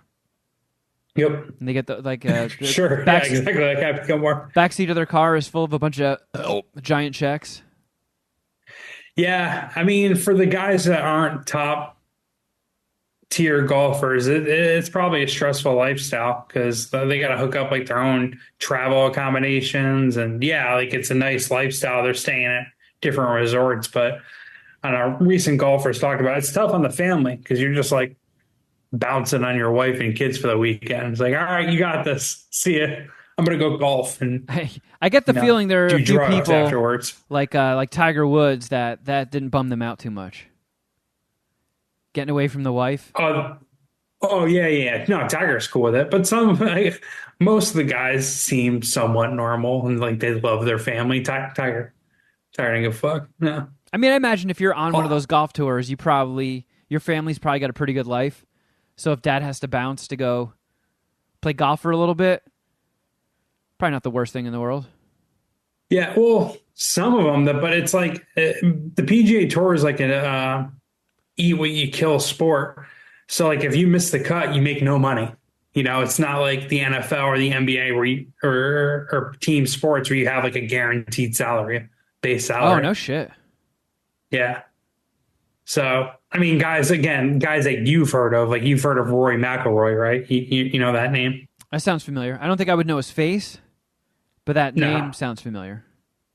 Speaker 1: Yep.
Speaker 2: And they get the
Speaker 1: Sure. Yeah, exactly like Happy Gilmore.
Speaker 2: backseat of their car is full of a bunch of giant checks.
Speaker 1: Yeah, I mean, for the guys that aren't top tier golfers, it's probably a stressful lifestyle because they got to hook up like their own travel accommodations, and yeah, like it's a nice lifestyle. They're staying at different resorts, but I don't know. Recent golfers talked about it's tough on the family because you're just like bouncing on your wife and kids for the weekend. It's like, all right, you got this. See ya. I'm gonna go golf and
Speaker 2: I get the feeling there are
Speaker 1: do
Speaker 2: a few
Speaker 1: drugs
Speaker 2: people
Speaker 1: afterwards.
Speaker 2: like Tiger Woods that didn't bum them out too much. Getting away from the wife.
Speaker 1: Oh yeah, yeah. No, Tiger's cool with it, but most of the guys seem somewhat normal and like they love their family. Tiger didn't give a fuck. No.
Speaker 2: I mean, I imagine if you're on one of
Speaker 1: Oh,
Speaker 2: those golf tours, your family's probably got a pretty good life. So if dad has to bounce to go play golf for a little bit, probably not the worst thing in the world.
Speaker 1: yeah. Well, some of them, but it's like the PGA Tour is like an eat what you kill sport. So like if you miss the cut, you make no money. It's not like the NFL or the NBA where or team sports where you have like a guaranteed salary, base
Speaker 2: Oh,
Speaker 1: salary.
Speaker 2: no shit.
Speaker 1: Yeah. So, I mean, guys that you've heard of Rory McIlroy, right? You know that name?
Speaker 2: That sounds familiar. I don't think I would know his face, but that
Speaker 1: No.
Speaker 2: name sounds familiar.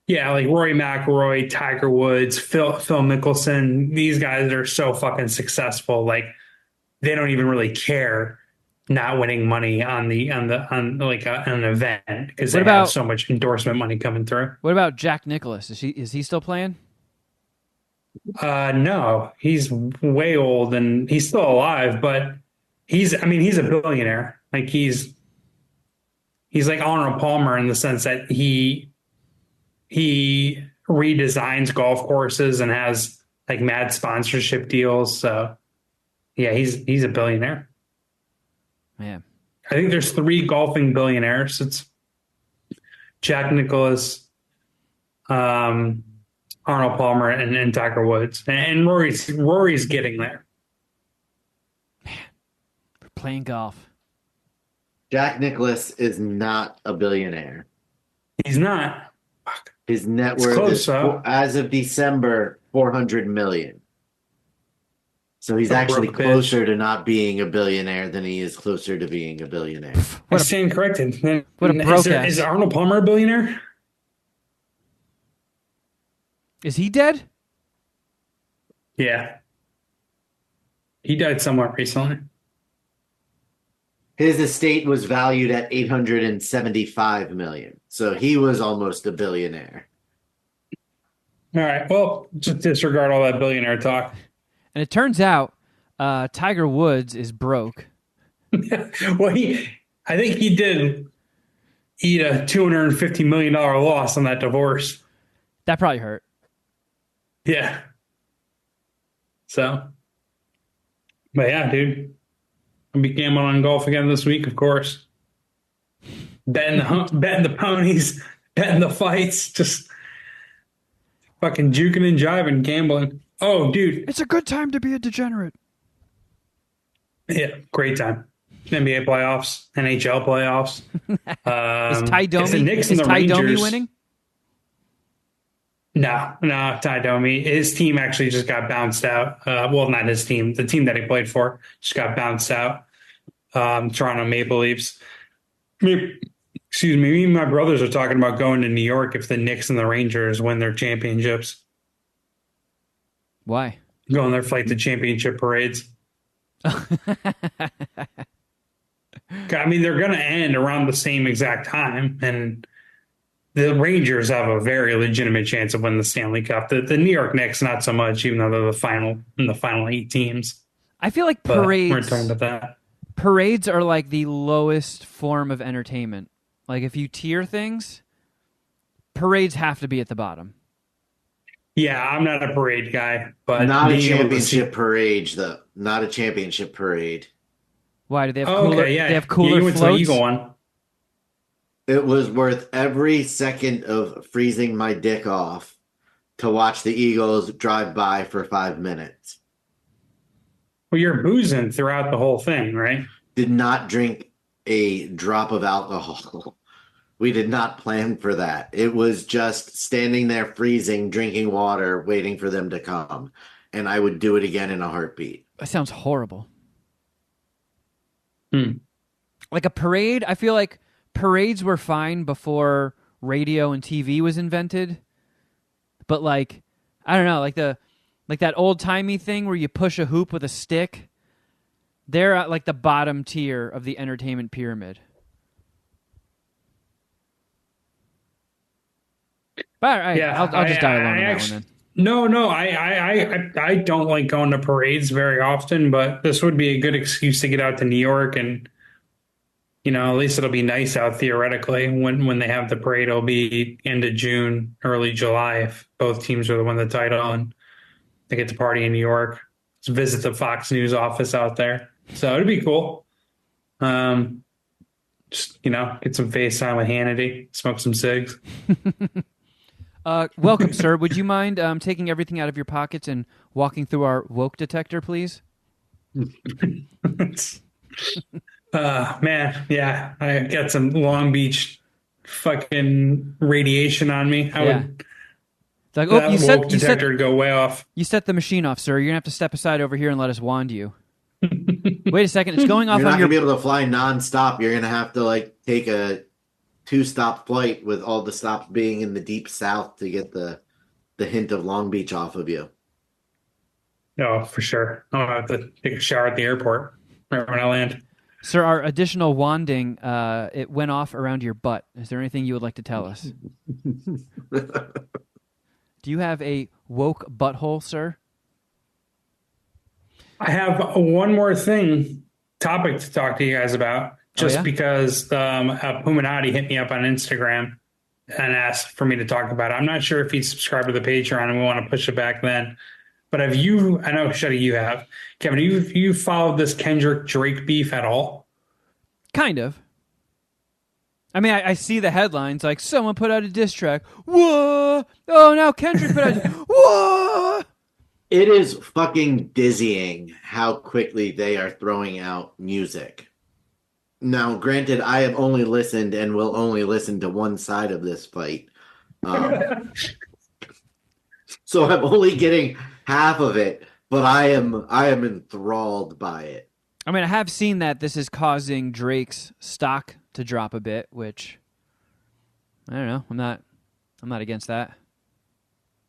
Speaker 1: Yeah, like Rory McIlroy, Tiger Woods, Phil Mickelson. These guys are so fucking successful. Like they don't even really care not winning money on like an event because
Speaker 2: What
Speaker 1: they have
Speaker 2: about
Speaker 1: so much endorsement money coming through.
Speaker 2: what about Jack Nicklaus? Is he still playing?
Speaker 1: No, he's way old and he's still alive, but he's a billionaire. Like he's like Arnold Palmer in the sense that he redesigns golf courses and has like mad sponsorship deals. So yeah, he's a billionaire.
Speaker 2: Man.
Speaker 1: I think there's three golfing billionaires. It's Jack Nicklaus, Arnold Palmer, and Tiger Woods, and Rory's getting there.
Speaker 2: For playing golf.
Speaker 3: Jack Nicklaus is not a billionaire.
Speaker 1: He's not. Fuck.
Speaker 3: His net
Speaker 1: It's
Speaker 3: worth
Speaker 1: close,
Speaker 3: is,
Speaker 1: though.
Speaker 3: as of December, 400 million. So he's
Speaker 1: A
Speaker 3: actually
Speaker 1: broke bitch.
Speaker 3: closer to not being a billionaire than he is closer to being a billionaire.
Speaker 1: I stand corrected.
Speaker 2: what a broke ass.
Speaker 1: Is Arnold Palmer a billionaire?
Speaker 2: Is he dead?
Speaker 1: Yeah. He died somewhat recently.
Speaker 3: His estate was valued at 875 million. So he was almost a billionaire.
Speaker 1: All right. Well, just disregard all that billionaire talk.
Speaker 2: And it turns out Tiger Woods is broke.
Speaker 1: Well, I think he did eat a $250 million loss on that divorce.
Speaker 2: That probably hurt.
Speaker 1: Yeah. So, but yeah, dude, I'll be gambling on golf again this week, of course. Betting the ponies, betting the fights, just fucking juking and jiving, gambling. Oh, dude,
Speaker 2: It's a good time to be a degenerate.
Speaker 1: yeah, great time. NBA playoffs, NHL playoffs.
Speaker 2: Is Ty
Speaker 1: if the
Speaker 2: Domi,
Speaker 1: Knicks
Speaker 2: is
Speaker 1: and the
Speaker 2: Ty Domi
Speaker 1: Rangers
Speaker 2: winning?
Speaker 1: No, Ty Domi. His team actually just got bounced out. Well, not his team. The team that he played for just got bounced out. Toronto Maple Leafs. Excuse me. Me and my brothers are talking about going to New York if the Knicks and the Rangers win their championships.
Speaker 2: Why?
Speaker 1: Going there, fight the championship parades. I mean, they're going to end around the same exact time, and the Rangers have a very legitimate chance of winning the Stanley Cup. The New York Knicks, not so much, even though they're the final in the final eight teams.
Speaker 2: I feel like
Speaker 1: But we're talking about that.
Speaker 2: parades are like the lowest form of entertainment. Like if you tier things, parades have to be at the bottom.
Speaker 1: Yeah, I'm not a parade guy, but
Speaker 3: Not a
Speaker 1: being able to see.
Speaker 3: championship parade, though. Not a championship parade.
Speaker 2: Why do they have
Speaker 1: Oh,
Speaker 2: cooler?
Speaker 1: okay,
Speaker 2: They have
Speaker 1: yeah, yeah.
Speaker 2: cooler
Speaker 1: You went to the
Speaker 2: floats.
Speaker 1: Eagle one.
Speaker 3: It was worth every second of freezing my dick off to watch the Eagles drive by for 5 minutes.
Speaker 1: Well, you're boozing throughout the whole thing, right?
Speaker 3: Did not drink a drop of alcohol. We did not plan for that. It was just standing there freezing, drinking water, waiting for them to come. And I would do it again in a heartbeat.
Speaker 2: That sounds horrible.
Speaker 1: Hmm.
Speaker 2: Like a parade, I feel like parades were fine before radio and TV was invented. But like, I don't know, like that old timey thing where you push a hoop with a stick. They're at like the bottom tier of the entertainment pyramid. But all right,
Speaker 1: Yeah,
Speaker 2: I'll just die alone
Speaker 1: I
Speaker 2: on that one
Speaker 1: actually
Speaker 2: then.
Speaker 1: no, I don't like going to parades very often, but this would be a good excuse to get out to New York, and at least it'll be nice out theoretically when they have the parade. It'll be end of June, early July if both teams are the win the title, and they get to party in New York. Let's visit the Fox News office out there, so it'd be cool. Um, just get some FaceTime with Hannity, smoke some cigs.
Speaker 2: Welcome, sir. Would you mind taking everything out of your pockets and walking through our woke detector, please?
Speaker 1: Man, yeah, I got some Long Beach fucking radiation on me. I
Speaker 2: Yeah.
Speaker 1: would
Speaker 2: It's like,
Speaker 1: that woke detector would go way off.
Speaker 2: you set the machine off, sir. You're gonna have to step aside over here and let us wand you. Wait a second, it's going off
Speaker 3: You're
Speaker 2: on
Speaker 3: not
Speaker 2: your.
Speaker 3: going to be able to fly nonstop. You're going to have to take a 2-stop flight with all the stops being in the deep south to get the hint of Long Beach off of you.
Speaker 1: No, for sure. I'll have to take a shower at the airport right when I land.
Speaker 2: Sir, our additional wanding, it went off around your butt. Is there anything you would like to tell us? Do you have a woke butthole, sir?
Speaker 1: I have one more topic to talk to you guys about, just
Speaker 2: yeah?
Speaker 1: because Puminati hit me up on Instagram and asked for me to talk about it. I'm not sure if he's subscribed to the Patreon and we want to push it back then. But I know, Shuddy, you have. Kevin, you followed this Kendrick Drake beef at all?
Speaker 2: Kind of. I mean, I see the headlines like someone put out a diss track. Whoa! Oh, now Kendrick put out. Whoa!
Speaker 3: It is fucking dizzying how quickly they are throwing out music. Now, granted, I have only listened and will only listen to one side of this fight. So I'm only getting half of it, but I am enthralled by it.
Speaker 2: I mean, I have seen that this is causing Drake's stock to drop a bit, which I don't know. I'm not against that.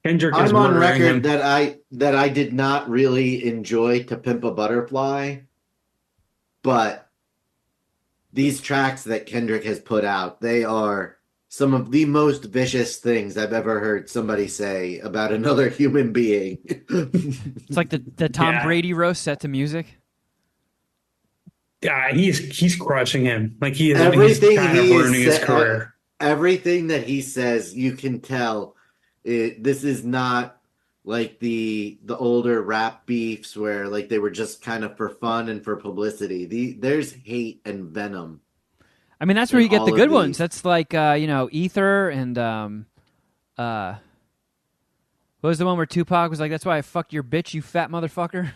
Speaker 1: Kendrick is
Speaker 3: I'm on
Speaker 1: murdering him.
Speaker 3: record that I did not really enjoy To Pimp a Butterfly, but these tracks that Kendrick has put out, they are some of the most vicious things I've ever heard somebody say about another human being.
Speaker 2: It's like the Tom Brady roast set to music.
Speaker 1: Yeah, he's crushing him. Like he's kind of ruining his career.
Speaker 3: Everything that he says, you can tell this is not like the older rap beefs where they were just kind of for fun and for publicity. There's hate and venom.
Speaker 2: I mean, that's where you get the good ones. That's like Ether and what was the one where Tupac was like, "That's why I fucked your bitch, you fat motherfucker."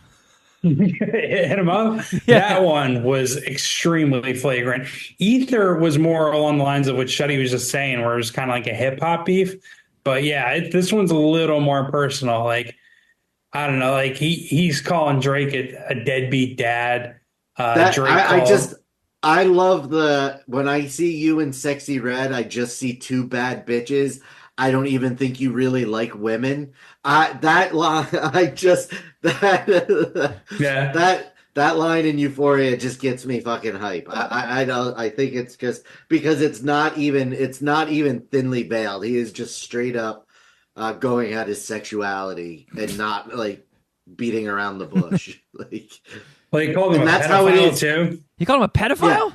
Speaker 1: Hit him up. Yeah. That one was extremely flagrant. Ether was more along the lines of what Shuddy was just saying, where it was kind of like a hip hop beef. But yeah, this one's a little more personal. Like, I don't know, like he's calling Drake a deadbeat dad.
Speaker 3: I love when I see you in Sexy Red, I just see two bad bitches. I don't even think you really like women. That That line in Euphoria just gets me fucking hype. I think it's just because it's not even thinly veiled. He is just straight up going at his sexuality and not like beating around the bush. Like,
Speaker 1: Well, he called him
Speaker 3: and
Speaker 1: a
Speaker 3: that's how it
Speaker 1: pedophile
Speaker 3: is.
Speaker 1: too.
Speaker 2: You call him a
Speaker 3: Yeah,
Speaker 2: pedophile?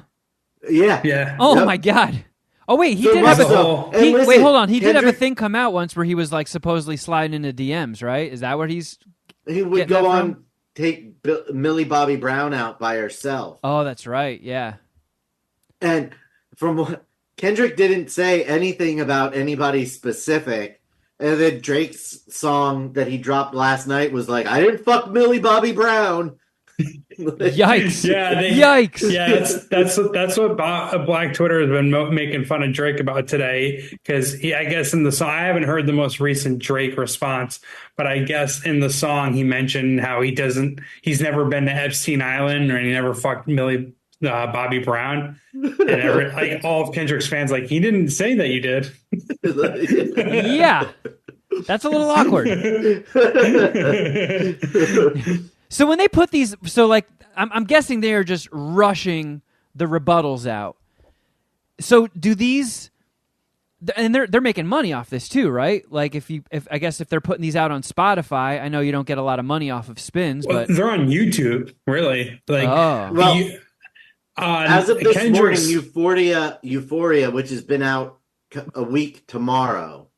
Speaker 3: yeah,
Speaker 1: Yeah.
Speaker 2: Oh my
Speaker 3: yep.
Speaker 2: god. Oh wait, he
Speaker 3: So
Speaker 2: did have
Speaker 1: There's
Speaker 2: a
Speaker 1: a
Speaker 3: Russell,
Speaker 1: whole.
Speaker 3: and
Speaker 2: wait,
Speaker 3: listen,
Speaker 2: hold on. He did have a
Speaker 3: Kendrick,
Speaker 2: thing come out once where he was like supposedly sliding into DMs, right? Is that what he's
Speaker 3: he would
Speaker 2: getting that
Speaker 3: go
Speaker 2: from?
Speaker 3: on take Millie Bobby Brown out by herself.
Speaker 2: Oh, that's right. Yeah.
Speaker 3: And from what Kendrick didn't say anything about anybody specific. And then Drake's song that he dropped last night was like, I didn't fuck Millie Bobby Brown.
Speaker 2: Yikes.
Speaker 1: Yeah,
Speaker 2: Yikes.
Speaker 1: yeah, that's what Black Twitter has been making fun of Drake about today because I guess in the song I haven't heard the most recent Drake response, but I guess in the song he mentioned how he's never been to Epstein Island or he never fucked Millie Bobby Brown, and like all of Kendrick's fans like he didn't say that you did.
Speaker 2: Yeah. That's a little awkward. So when they put these, so like I'm guessing they are just rushing the rebuttals out. So do these, and they're making money off this too, right? Like if I guess if they're putting these out on Spotify, I know you don't get a lot of money off of spins,
Speaker 1: Well,
Speaker 2: but
Speaker 1: they're on YouTube, really. Like,
Speaker 2: oh,
Speaker 3: Well, as of this
Speaker 1: Kendrick's.
Speaker 3: morning, Euphoria, which has been out a week tomorrow,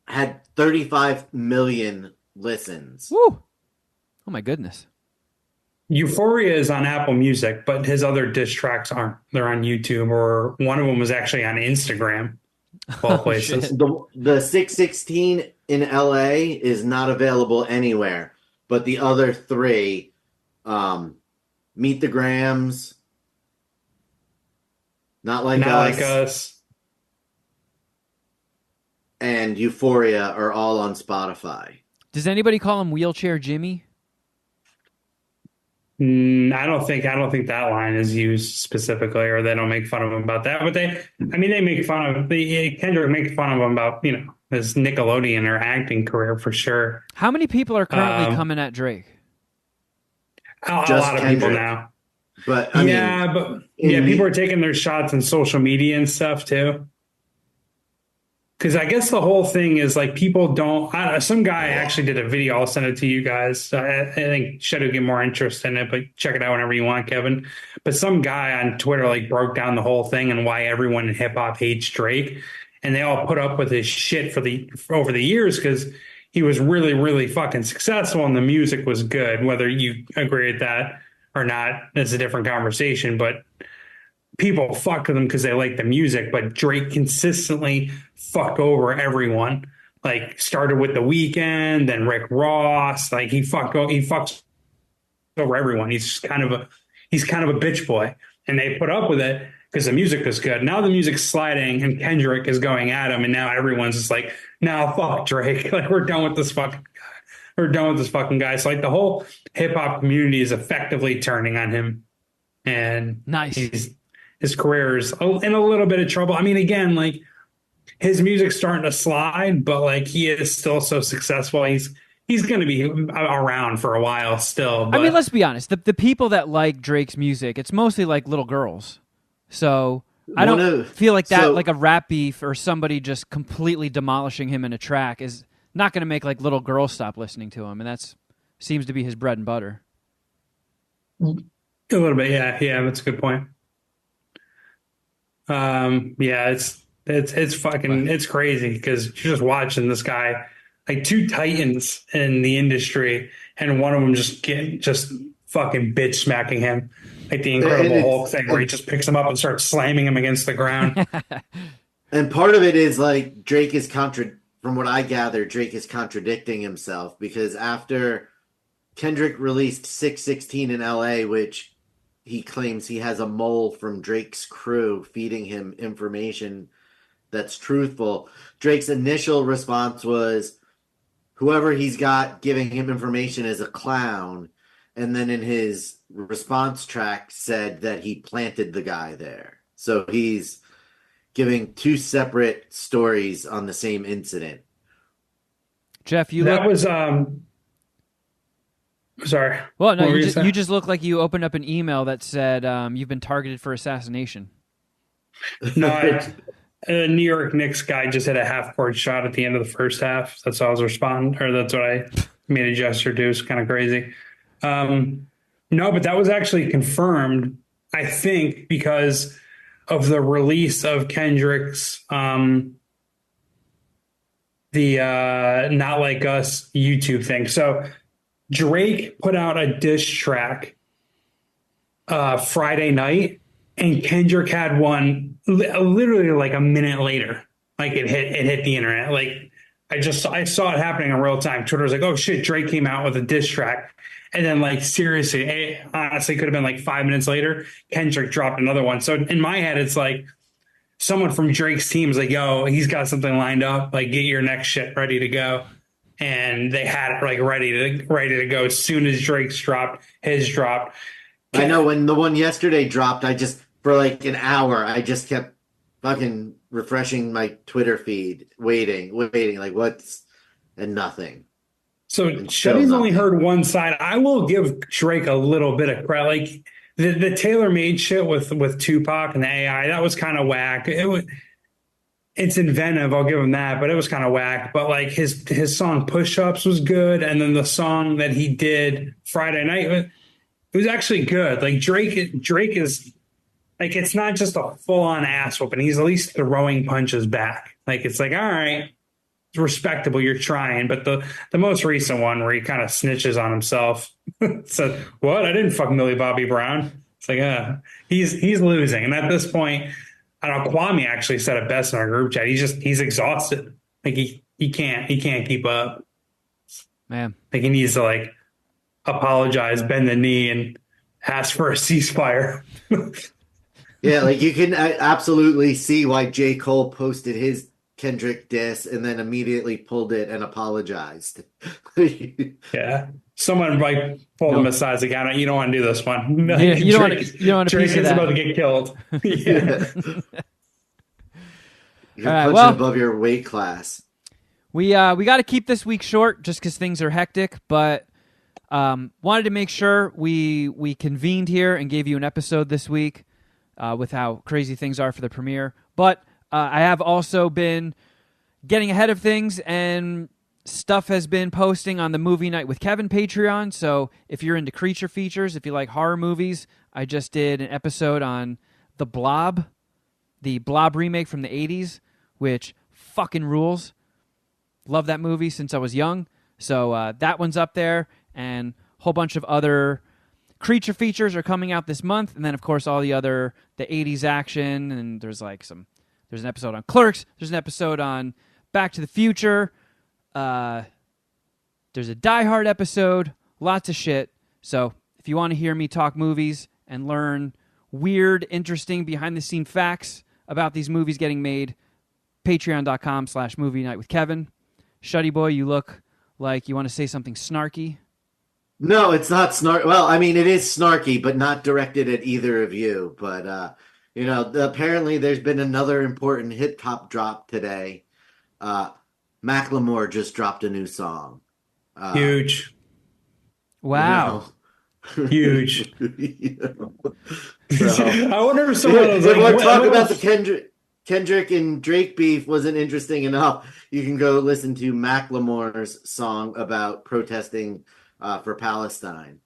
Speaker 3: had 35 million listens.
Speaker 2: woo! Oh my goodness.
Speaker 1: Euphoria is on Apple Music, but his other diss tracks aren't. They're on YouTube, or one of them was actually on Instagram, of all places.
Speaker 2: Shit.
Speaker 3: The 616 in LA is not available anywhere, but the other three, Meet the Grams, Not Like
Speaker 1: Not
Speaker 3: Us,
Speaker 1: like us.
Speaker 3: and Euphoria are all on Spotify.
Speaker 2: Does anybody call him Wheelchair Jimmy?
Speaker 1: I don't think that line is used specifically, or they don't make fun of him about that. But they make fun of Kendrick makes fun of him about his Nickelodeon or acting career for sure.
Speaker 2: How many people are currently coming at Drake?
Speaker 1: A
Speaker 3: Just
Speaker 1: lot of
Speaker 3: Kendrick.
Speaker 1: people now.
Speaker 3: But I mean,
Speaker 1: People are taking their shots on social media and stuff too. Because I guess the whole thing is like people don't. Some guy actually did a video. I'll send it to you guys. I think Shuddy will get more interest in it, but check it out whenever you want, Kevin. But some guy on Twitter like broke down the whole thing and why everyone in hip hop hates Drake, and they all put up with his shit over the years because he was really, really fucking successful and the music was good. Whether you agree with that or not, that's a different conversation. But people fucked with him because they like the music, but Drake consistently fucked over everyone. Like started with The Weeknd, then Rick Ross. Like he fucks over everyone. He's kind of a bitch boy, and they put up with it because the music was good. Now the music's sliding, and Kendrick is going at him, and now everyone's just like, "Now fuck Drake." Like we're done with this fucking guy. We're done with this fucking guy. So like the whole hip hop community is effectively turning on him, and
Speaker 2: Nice.
Speaker 1: his career is in a little bit of trouble. I mean, again, like his music's starting to slide, but like he is still so successful. He's going to be around for a while still. But
Speaker 2: I mean, let's be honest. The people that like Drake's music, it's mostly like little girls. So I don't feel like that, like a rap beef or somebody just completely demolishing him in a track is not going to make like little girls stop listening to him. And that's seems to be his bread and butter.
Speaker 1: A little bit. Yeah. That's a good point. It's fucking, it's crazy because you're just watching this guy, like two titans in the industry, and one of them just fucking bitch smacking him, like the Incredible Hulk thing, where he just picks him up and starts slamming him against the ground.
Speaker 3: And part of it is like from what I gather, Drake is contradicting himself because after Kendrick released 616 in LA, which he claims he has a mole from Drake's crew feeding him information that's truthful. Drake's initial response was whoever he's got giving him information is a clown. And then in his response track said that he planted the guy there. So he's giving two separate stories on the same incident.
Speaker 2: Geoff,
Speaker 1: That was Sorry.
Speaker 2: Well, no,
Speaker 1: What were you
Speaker 2: you
Speaker 1: saying?
Speaker 2: just look like you opened up an email that said you've been targeted for assassination.
Speaker 1: No, New York Knicks guy just hit a half court shot at the end of the first half. That's how I was responding, or that's what I made a gesture to. It's kind of crazy. Um, no, but that was actually confirmed, I think, because of the release of Kendrick's the Not Like Us YouTube thing. So Drake put out a diss track Friday night, and Kendrick had one literally like a minute later. Like it hit the internet. Like I saw it happening in real time. Twitter was like, "Oh shit, Drake came out with a diss track," and then like seriously, it honestly could have been like 5 minutes later. Kendrick dropped another one. So in my head, it's like someone from Drake's team is like, "Yo, he's got something lined up. Like, get your next shit ready to go." And they had it like ready to go as soon as Drake's dropped. His dropped.
Speaker 3: I know when the one yesterday dropped, I just for like an hour, I just kept fucking refreshing my Twitter feed, waiting, like what's and nothing.
Speaker 1: So
Speaker 3: And still
Speaker 1: Shuddy's only
Speaker 3: nothing.
Speaker 1: heard one side. I will give Drake a little bit of credit. Like the tailor made shit with Tupac and the AI, that was kind of whack. It's inventive, I'll give him that, but it was kind of whack. But like his song Push Ups was good, and then the song that he did Friday night, it was actually good. Like Drake is like it's not just a full on ass whooping. He's at least throwing punches back. Like it's like, all right, it's respectable, you're trying. But the most recent one where he kind of snitches on himself, said, "What? I didn't fuck Millie Bobby Brown." It's like, he's losing. And at this point, I don't know, Kwame actually said it best in our group chat. He's exhausted. Like he can't keep up.
Speaker 2: Man.
Speaker 1: Like he needs to like apologize, bend the knee, and ask for a ceasefire.
Speaker 3: Yeah, like you can absolutely see why J. Cole posted his Kendrick diss and then immediately pulled it and apologized.
Speaker 1: Yeah. Someone like pulled him
Speaker 2: No.
Speaker 1: aside. Like, you don't want to do this one.
Speaker 2: Yeah,
Speaker 1: Like,
Speaker 2: you don't want a
Speaker 1: Drake
Speaker 2: piece of
Speaker 1: is
Speaker 2: that.
Speaker 1: about to get killed. Yeah.
Speaker 3: You're
Speaker 2: All right,
Speaker 3: punching
Speaker 2: well,
Speaker 3: above your weight class.
Speaker 2: we got to keep this week short just because things are hectic, but wanted to make sure we convened here and gave you an episode this week with how crazy things are for the premiere. But I have also been getting ahead of things, and stuff has been posting on the Movie Night with Kevin Patreon. So if you're into creature features, if you like horror movies, I just did an episode on The Blob, the Blob remake from the 80s, which fucking rules. Love that movie since I was young. So that one's up there, and a whole bunch of other creature features are coming out this month. And then, of course, all the 80s action, and there's an episode on Clerks, there's an episode on Back to the Future, there's a Die Hard episode, lots of shit. So if you want to hear me talk movies and learn weird, interesting, behind-the-scene facts about these movies getting made, patreon.com/movie night with Kevin. Shuddy boy, you look like you want to say something snarky.
Speaker 3: No, it's not snarky. Well, I mean, it is snarky, but not directed at either of you. But, apparently there's been another important hip hop drop today. Macklemore just dropped a new song.
Speaker 1: Huge.
Speaker 2: Wow.
Speaker 1: Huge.
Speaker 3: So,
Speaker 1: I wonder if someone was
Speaker 3: if
Speaker 1: like,
Speaker 3: what talk about
Speaker 1: the
Speaker 3: the Kendrick and Drake beef wasn't interesting enough, you can go listen to Macklemore's song about protesting for Palestine.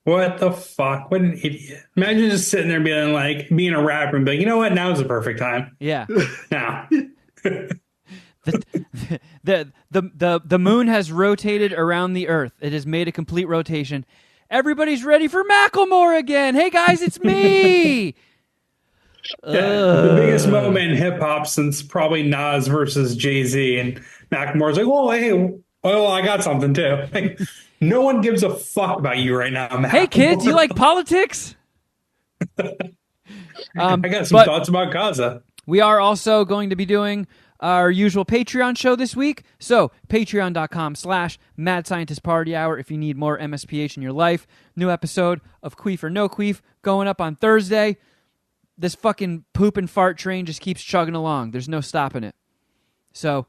Speaker 1: what the fuck? What an idiot. Imagine just sitting there being a rapper and be like, you know what? Now's the perfect time.
Speaker 2: Yeah.
Speaker 1: Now.
Speaker 2: The moon has rotated around the earth. It has made a complete rotation. Everybody's ready for Macklemore again. Hey guys, it's me.
Speaker 1: The biggest moment in hip hop since probably Nas versus Jay-Z, and Macklemore's like, "Well, hey, well, I got something too." Like, no one gives a fuck about you right now, Macklemore.
Speaker 2: Hey kids, you like politics?
Speaker 1: I got some thoughts about Gaza.
Speaker 2: We are also going to be doing our usual Patreon show this week. So patreon.com/Mad Scientist Party Hour if you need more MSPH in your life. New episode of Queef or No Queef going up on Thursday. This fucking poop and fart train just keeps chugging along. There's no stopping it. So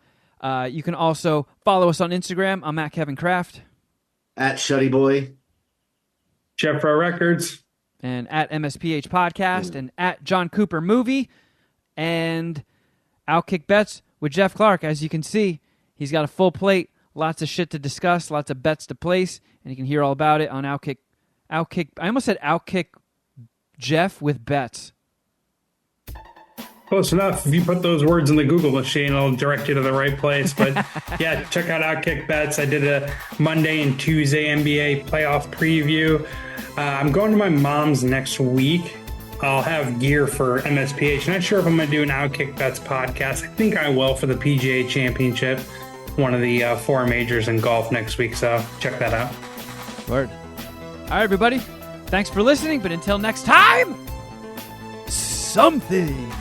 Speaker 2: you can also follow us on Instagram. I'm at Kevin Kraft.
Speaker 3: At Shuddy Boy.
Speaker 1: Geoff Row Records.
Speaker 2: And at MSPH Podcast, and at John Cooper Movie, and Outkick Bets with Jeff Clark. As you can see, he's got a full plate, lots of shit to discuss, lots of bets to place, and you can hear all about it on Outkick. I almost said Outkick Jeff with Bets.
Speaker 1: Close enough. If you put those words in the Google machine, it'll direct you to the right place. But yeah, check out Outkick Bets. I did a Monday and Tuesday NBA playoff preview. I'm going to my mom's next week. I'll have gear for MSPH. Not sure if I'm going to do an Outkick Bets podcast. I think I will for the PGA Championship, one of the 4 majors in golf next week. So check that out.
Speaker 2: Word. All right, everybody. Thanks for listening. But until next time, something.